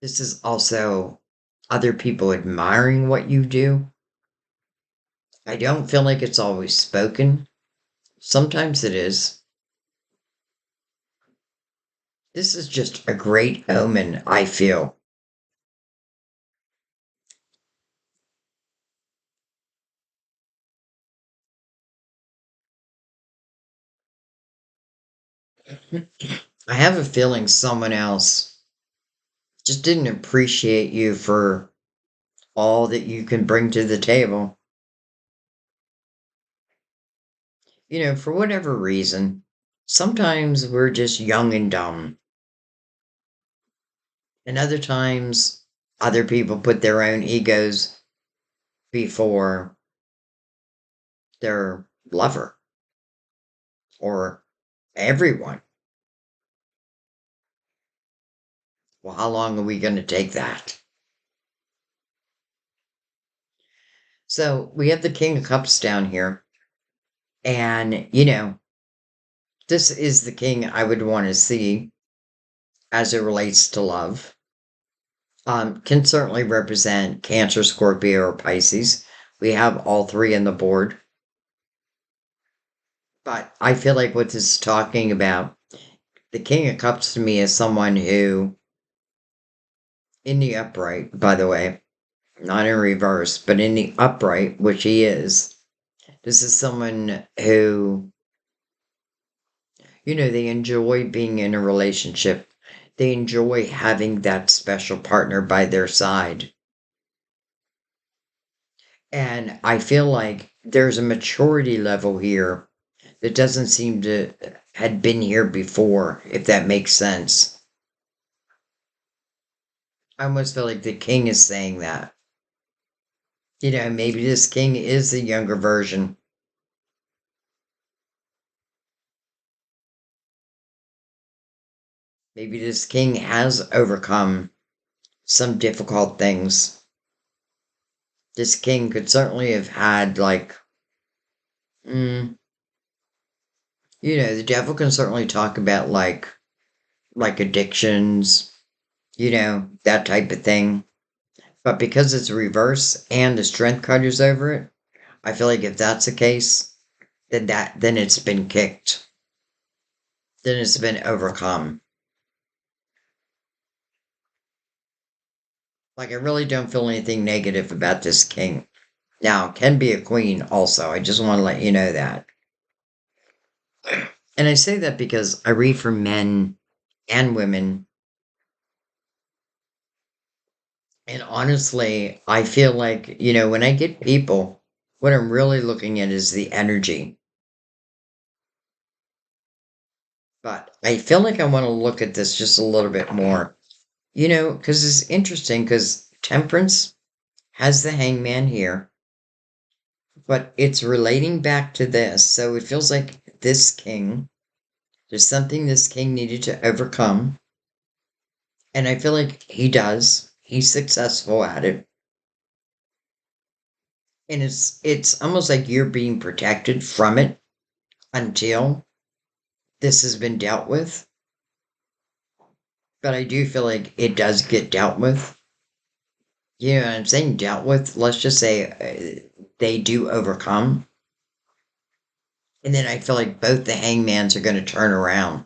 This is also other people admiring what you do. I don't feel like it's always spoken. Sometimes it is. This is just a great omen, I feel. I have a feeling someone else just didn't appreciate you for all that you can bring to the table. For whatever reason, sometimes we're just young and dumb. And other times, other people put their own egos before their lover or everyone. Well, how long are we going to take that? So we have the King of Cups down here. And, this is the king I would want to see as it relates to love. Can certainly represent Cancer, Scorpio, or Pisces. We have all three in the board. But I feel like what this is talking about, the King of Cups to me is someone who, in the upright, by the way, not in reverse, but in the upright, which he is, this is someone who, they enjoy being in a relationship. They enjoy having that special partner by their side. And I feel like there's a maturity level here that doesn't seem to had been here before, if that makes sense. I almost feel like the king is saying that. Maybe this king is the younger version. Maybe this king has overcome some difficult things. This king could certainly have had, like, mm, the devil can certainly talk about, like addictions, that type of thing. But because it's reverse and the strength card is over it, I feel like if that's the case, then it's been kicked. Then it's been overcome. Like I really don't feel anything negative about this king. Now, can be a queen also. I just want to let you know that. And I say that because I read for men and women. And honestly, I feel like, when I get people, what I'm really looking at is the energy. But I feel like I want to look at this just a little bit more, because it's interesting because temperance has the hangman here, but it's relating back to this. So it feels like this king, there's something this king needed to overcome. And I feel like he does. He's successful at it. And it's almost like you're being protected from it until this has been dealt with. But I do feel like it does get dealt with. I'm saying dealt with. Let's just say they do overcome. And then I feel like both the hangmans are going to turn around.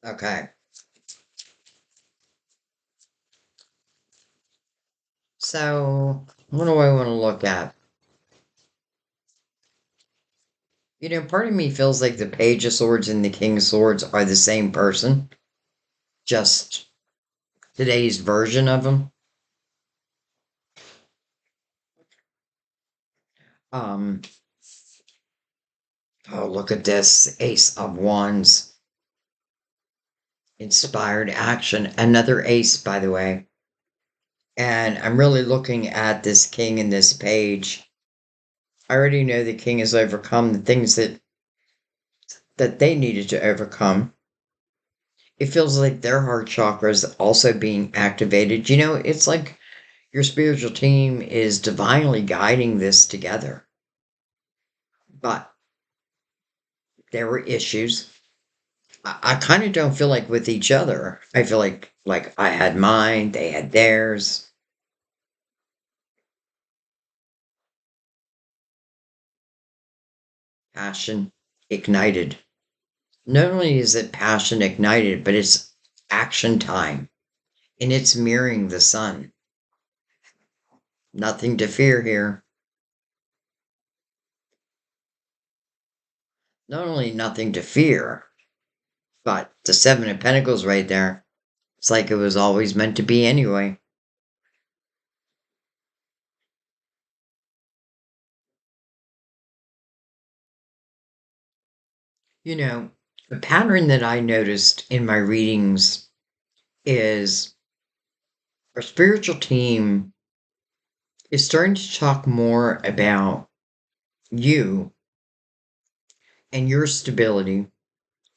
Okay. So, what do I want to look at? Part of me feels like the Page of Swords and the King of Swords are the same person, just today's version of them. Um, oh, look at this Ace of Wands, inspired action. Another ace, by the way. And I'm really looking at this king in this page. I already know the king has overcome the things that they needed to overcome. It feels like their heart chakra is also being activated. It's like your spiritual team is divinely guiding this together. But there were issues. I kind of don't feel like with each other. I feel like I had mine, they had theirs. Passion ignited. Not only is it passion ignited, but it's action time. And it's mirroring the sun. Nothing to fear here. Not only nothing to fear, but the Seven of Pentacles right there. It's like it was always meant to be anyway. The pattern that I noticed in my readings is our spiritual team is starting to talk more about you and your stability,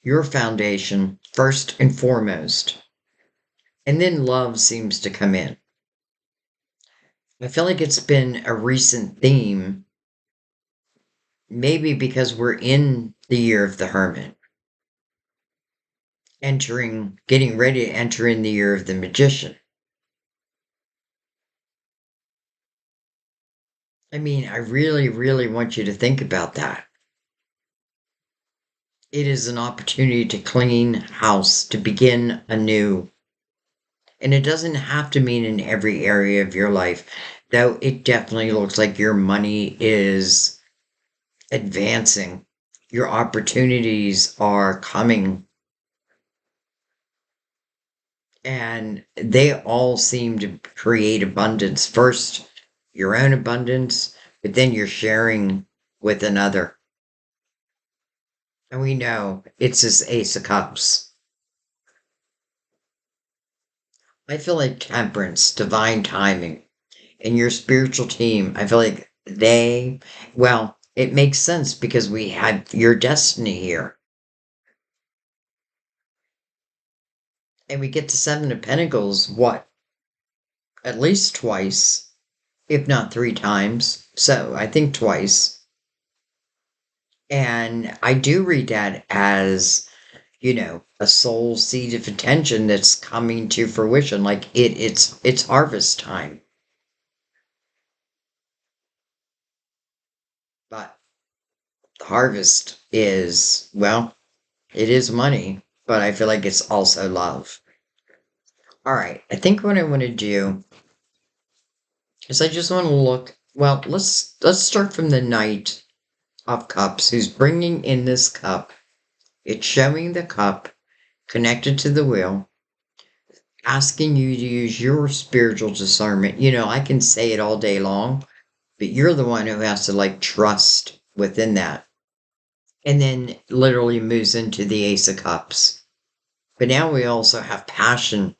your foundation, first and foremost. And then love seems to come in. I feel like it's been a recent theme, maybe because we're in the year of the Hermit, getting ready to enter in the year of the Magician. I mean, I really, really want you to think about that. It is an opportunity to clean house, to begin anew. And it doesn't have to mean in every area of your life, though it definitely looks like your money is advancing. Your opportunities are coming. And they all seem to create abundance. First, your own abundance, but then you're sharing with another. And we know it's this Ace of Cups. I feel like temperance, divine timing, and your spiritual team, I feel like well, it makes sense because we had your destiny here. And we get the Seven of Pentacles, what? At least twice, if not three times. So I think twice. And I do read that as, a soul seed of attention that's coming to fruition. Like it's harvest time. But the harvest is, well, it is money, but I feel like it's also love. All right. I think what I want to do is I just want to look, well, let's start from the Knight of Cups who's bringing in this cup. It's showing the cup connected to the wheel, asking you to use your spiritual discernment. I can say it all day long, but you're the one who has to like trust within that. And then literally moves into the Ace of Cups. But now we also have passion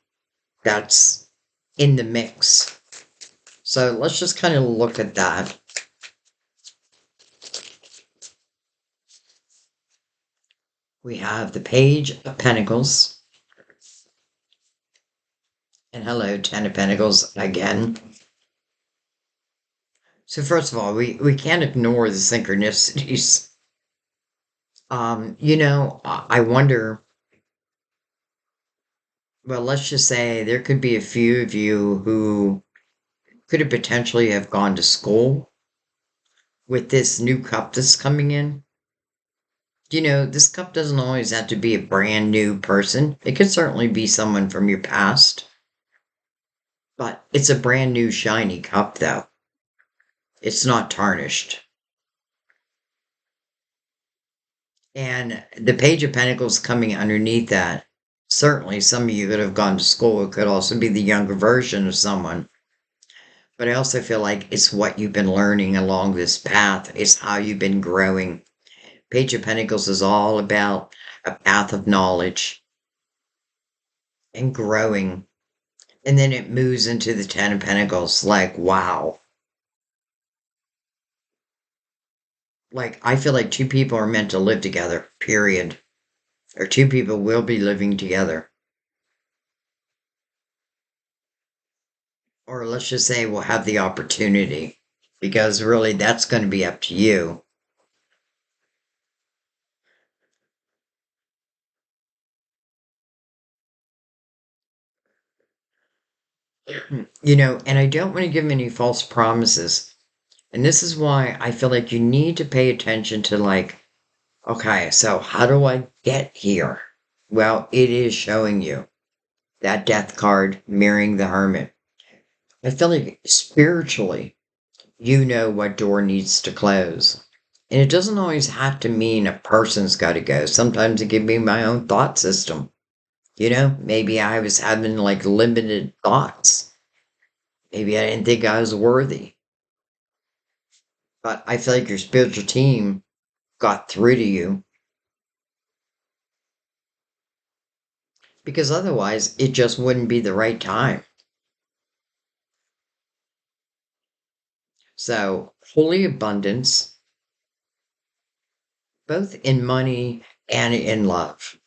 that's in the mix. So let's just kind of look at that. We have the Page of Pentacles. And hello, Ten of Pentacles again. So first of all, we can't ignore the synchronicities. I wonder, well, let's just say there could be a few of you who could have potentially have gone to school with this new cup that's coming in. This cup doesn't always have to be a brand new person. It could certainly be someone from your past. But it's a brand new shiny cup, though. It's not tarnished. And the Page of Pentacles coming underneath that. Certainly, some of you could have gone to school. It could also be the younger version of someone. But I also feel like it's what you've been learning along this path. It's how you've been growing. Page of Pentacles is all about a path of knowledge and growing. And then it moves into the Ten of Pentacles. Like, wow. Like, I feel like two people are meant to live together, period. Or two people will be living together. Or let's just say we'll have the opportunity. Because really, that's going to be up to you. And I don't want to give any false promises. And this is why I feel like you need to pay attention to, like, okay, so how do I get here? Well, it is showing you that death card mirroring the hermit. I feel like spiritually, you know what door needs to close. And it doesn't always have to mean a person's got to go. Sometimes it can be my own thought system. Maybe I was having like limited thoughts. Maybe I didn't think I was worthy. But I feel like your spiritual team got through to you because otherwise it just wouldn't be the right time. So, holy abundance, both in money and in love.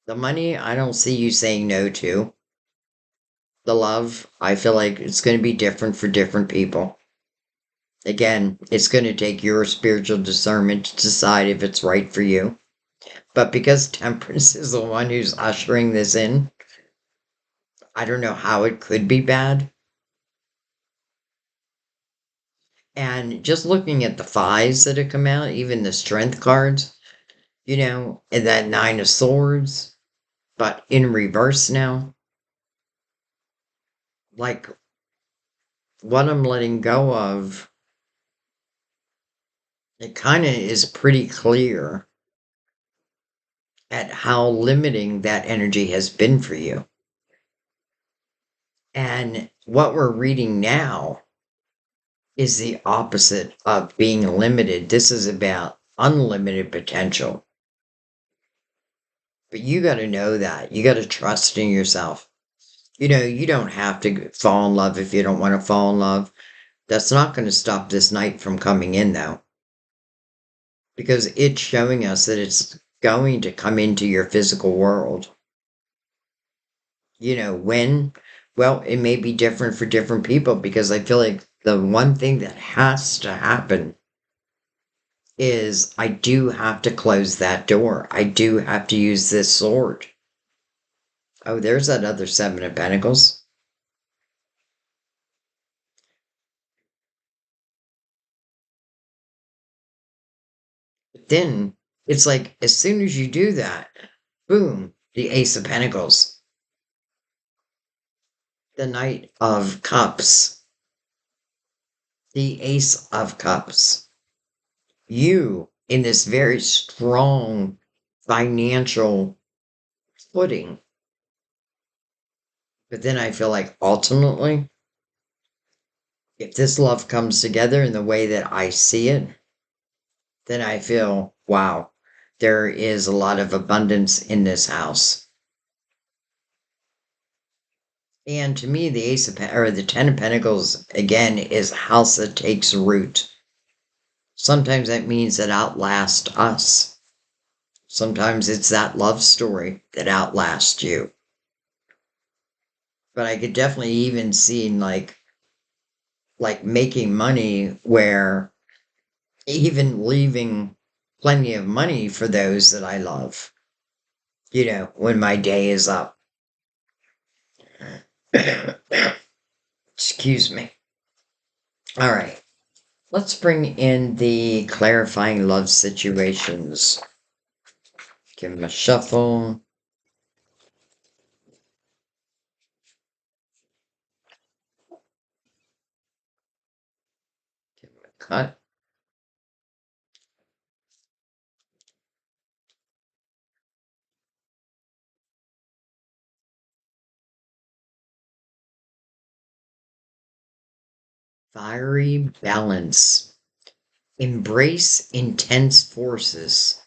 The money, I don't see you saying no to. The love, I feel like it's going to be different for different people. Again, it's going to take your spiritual discernment to decide if it's right for you. But because Temperance is the one who's ushering this in, I don't know how it could be bad. And just looking at the fives that have come out, even the strength cards, and that Nine of Swords, but in reverse now. Like, what I'm letting go of, it kind of is pretty clear. at how limiting that energy has been for you. And what we're reading now is the opposite of being limited. This is about unlimited potential. But you got to know that. You got to trust in yourself. You don't have to fall in love if you don't want to fall in love. That's not going to stop this night from coming in, though, because it's showing us that it's going to come into your physical world. When? Well, it may be different for different people, because I feel like the one thing that has to happen is I do have to close that door. I do have to use this sword. Oh, there's that other Seven of Pentacles. But then it's like, as soon as you do that, boom, the Ace of Pentacles, the Knight of Cups, the Ace of Cups. You in this very strong financial footing. But then I feel like ultimately, if this love comes together in the way that I see it, then I feel, wow, there is a lot of abundance in this house. And to me, the or the Ten of Pentacles again is a house that takes root. Sometimes that means that outlasts us. Sometimes it's that love story that outlasts you. But I could definitely even see like making money where even leaving plenty of money for those that I love, when my day is up. Excuse me. All right. Let's bring in the clarifying love situations. Give them a shuffle. Give them a cut. Fiery balance. Embrace intense forces.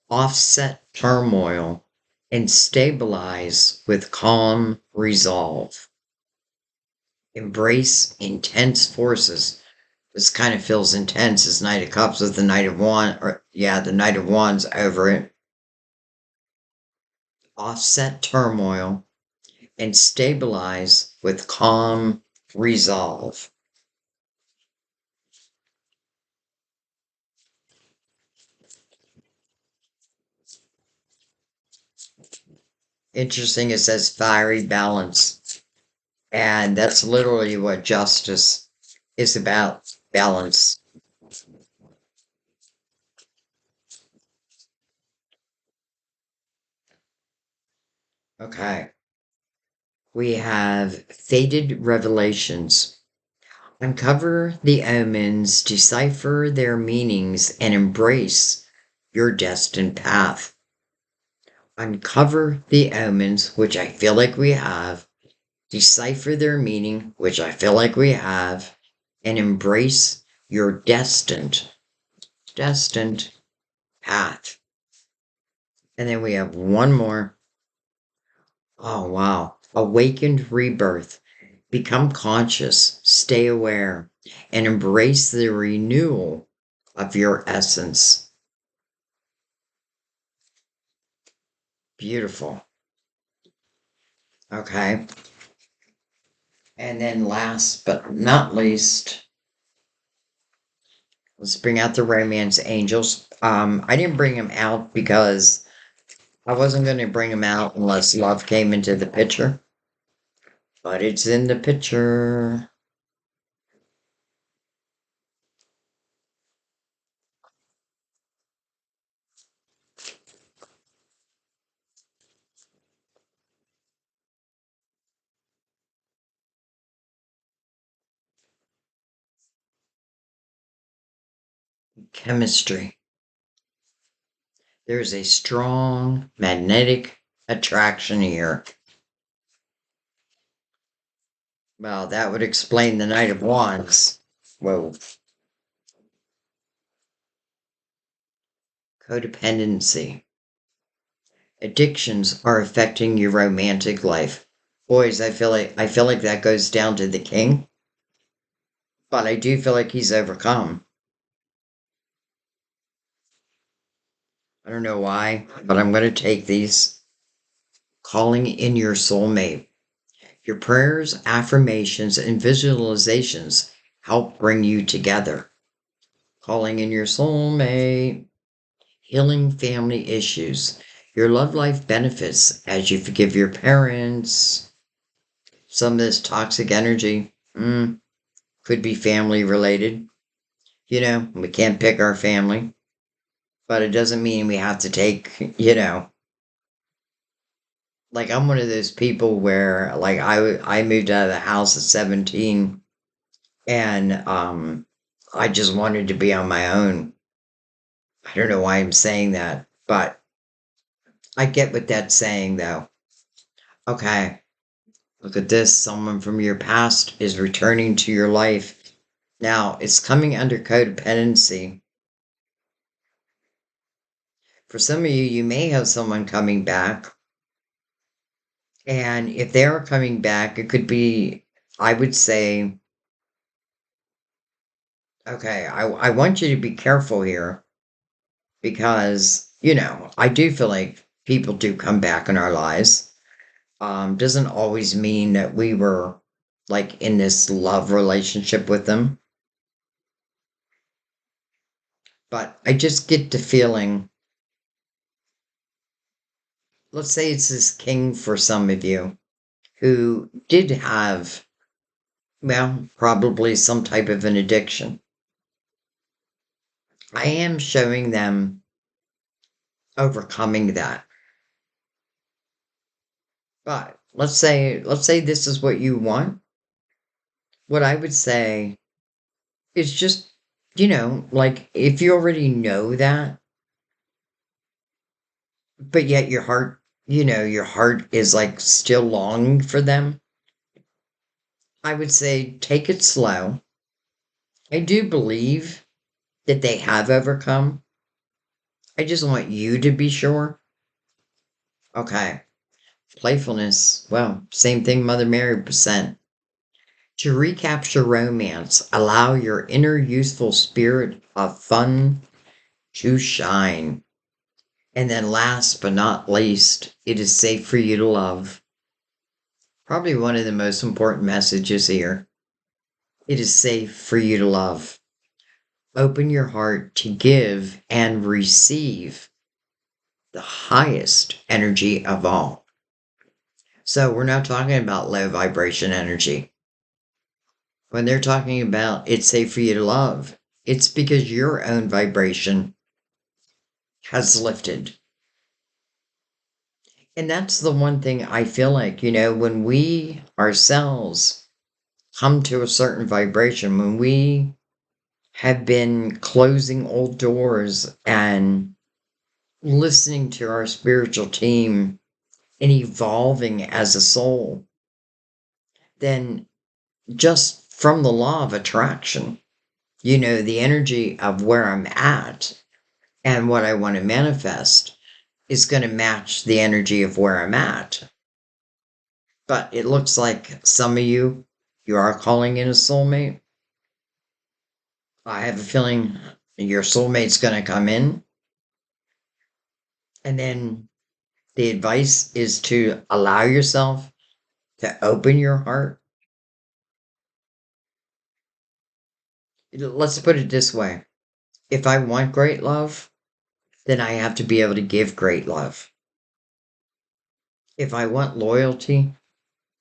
Offset turmoil. And stabilize with calm resolve. Embrace intense forces. This kind of feels intense as Knight of Cups with the Knight of Wands, or yeah, the Knight of Wands over it. Offset turmoil and stabilize with calm resolve. Interesting, it says fiery balance. And that's literally what justice is about, balance. Okay. We have faded revelations. Uncover the omens, decipher their meanings, and embrace your destined path. Uncover the omens, which I feel like we have, decipher their meaning, which I feel like we have, and embrace your destined path. And then we have one more. Oh, wow. Awakened rebirth. Become conscious, stay aware, and embrace the renewal of your essence. Beautiful. Okay. And then last but not least, let's bring out the romance angels. I didn't bring them out because I wasn't going to bring them out unless love came into the picture. But it's in the picture. Chemistry. There's a strong magnetic attraction here. Well, that would explain the Knight of Wands. Whoa. Codependency. Addictions are affecting your romantic life. Boys, I feel like that goes down to the king, but I do feel like he's overcome. I don't know why, but I'm going to take these. Calling in your soulmate. Your prayers, affirmations, and visualizations help bring you together. Calling in your soulmate. Healing family issues. Your love life benefits as you forgive your parents. Some of this toxic energy could be family related. We can't pick our family, but it doesn't mean we have to take. Like I'm one of those people where like I moved out of the house at 17 and I just wanted to be on my own. I don't know why I'm saying that, but I get what that's saying though. Okay, look at this. Someone from your past is returning to your life. Now, it's coming under codependency. For some of you, you may have someone coming back. And if they are coming back, it could be, I would say, okay, I want you to be careful here because, I do feel like people do come back in our lives. Doesn't always mean that we were like in this love relationship with them. But I just get the feeling, let's say it's this king for some of you who did have, well, probably some type of an addiction. I am showing them overcoming that. But let's say this is what you want. What I would say is just, like if you already know that, but yet your heart is like still longing for them, I would say take it slow. I do believe that they have overcome. I just want you to be sure. Okay. Playfulness. Well, same thing Mother Mary percent. To recapture romance, allow your inner youthful spirit of fun to shine. And then last but not least, it is safe for you to love. Probably one of the most important messages here. It is safe for you to love. Open your heart to give and receive the highest energy of all. So we're not talking about low vibration energy. When they're talking about it's safe for you to love, it's because your own vibration has lifted. And that's the one thing I feel like, when we ourselves come to a certain vibration, when we have been closing old doors and listening to our spiritual team and evolving as a soul, then just from the law of attraction, the energy of where I'm at and what I want to manifest is going to match the energy of where I'm at. But it looks like some of you are calling in a soulmate. I have a feeling your soulmate's going to come in. And then the advice is to allow yourself to open your heart. Let's put it this way. If I want great love, then I have to be able to give great love. If I want loyalty,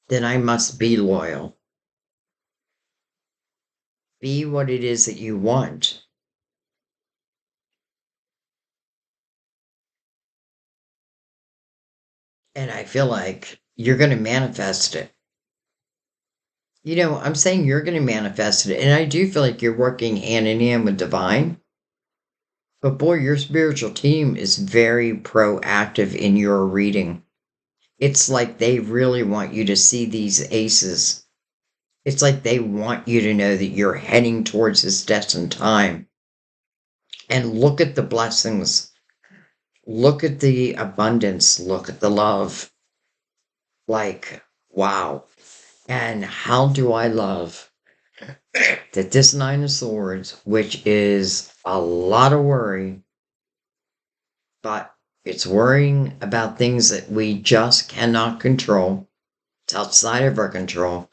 then I must be loyal. Be what it is that you want. And I feel like you're going to manifest it. I'm saying you're going to manifest it. And I do feel like you're working hand in hand with divine. But boy, your spiritual team is very proactive in your reading. It's like they really want you to see these aces. It's like they want you to know that you're heading towards this destined time. And look at the blessings. Look at the abundance. Look at the love. Like, wow. And how do I love that this Nine of Swords, which is a lot of worry, but it's worrying about things that we just cannot control, it's outside of our control,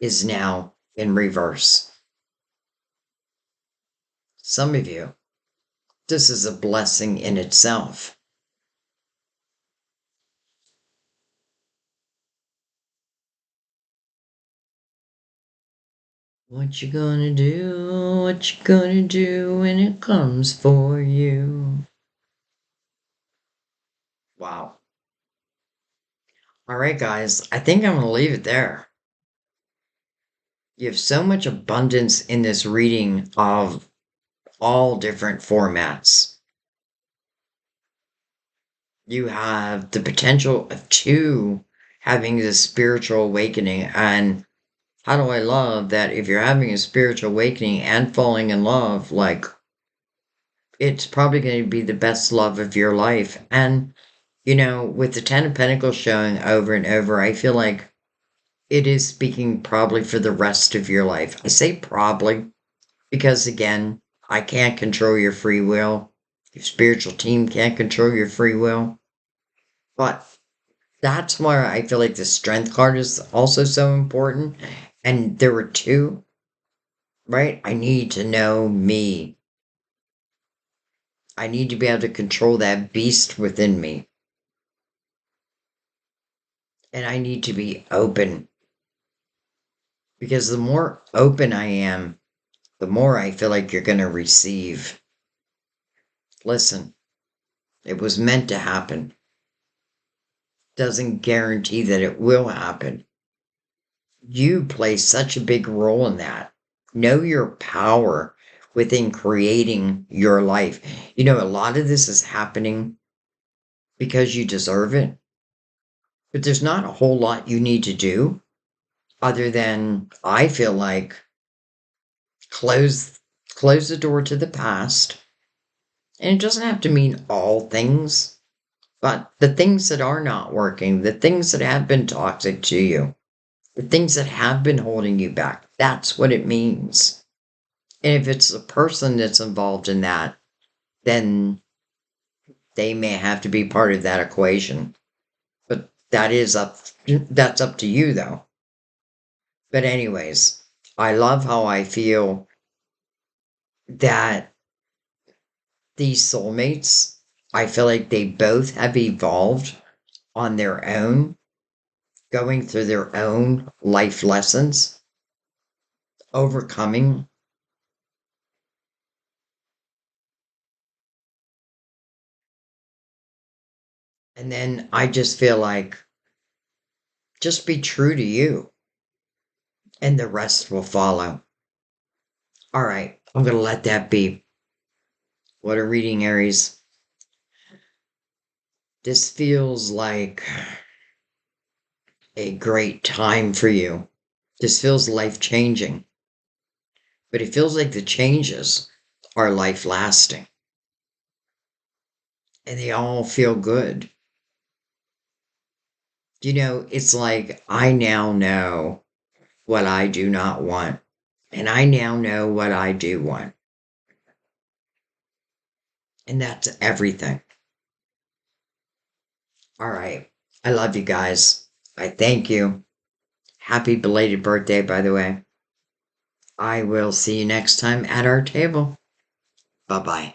is now in reverse. Some of you, this is a blessing in itself. What you gonna do? What you gonna do when it comes for you? Wow. All right, guys, I think I'm gonna leave it there. You have so much abundance in this reading of all different formats. You have the potential of two having this spiritual awakening. And how do I love that if you're having a spiritual awakening and falling in love, like it's probably going to be the best love of your life. And, with the Ten of Pentacles showing over and over, I feel like it is speaking probably for the rest of your life. I say probably because, again, I can't control your free will. Your spiritual team can't control your free will. But that's why I feel like the Strength card is also so important. And there were two, right? I need to know me. I need to be able to control that beast within me. And I need to be open. Because the more open I am, the more I feel like you're going to receive. Listen, it was meant to happen. Doesn't guarantee that it will happen. You play such a big role in that. Know your power within creating your life. A lot of this is happening because you deserve it, but there's not a whole lot you need to do other than, I feel like, close close the door to the past. And it doesn't have to mean all things, but the things that are not working, the things that have been toxic to you, the things that have been holding you back, that's what it means. And if it's the person that's involved in that, then they may have to be part of that equation. But that's up to you though. But anyways, I love how I feel that these soulmates, I feel like they both have evolved on their own, going through their own life lessons, overcoming. And then I just feel like just be true to you and the rest will follow. All right, I'm going to let that be. What a reading, Aries. This feels like a great time for you. This feels life changing, but it feels like the changes are life lasting and they all feel good. It's like I now know what I do not want, and I now know what I do want. And that's everything. All right. I love you guys. I thank you. Happy belated birthday, by the way. I will see you next time at our table. Bye bye.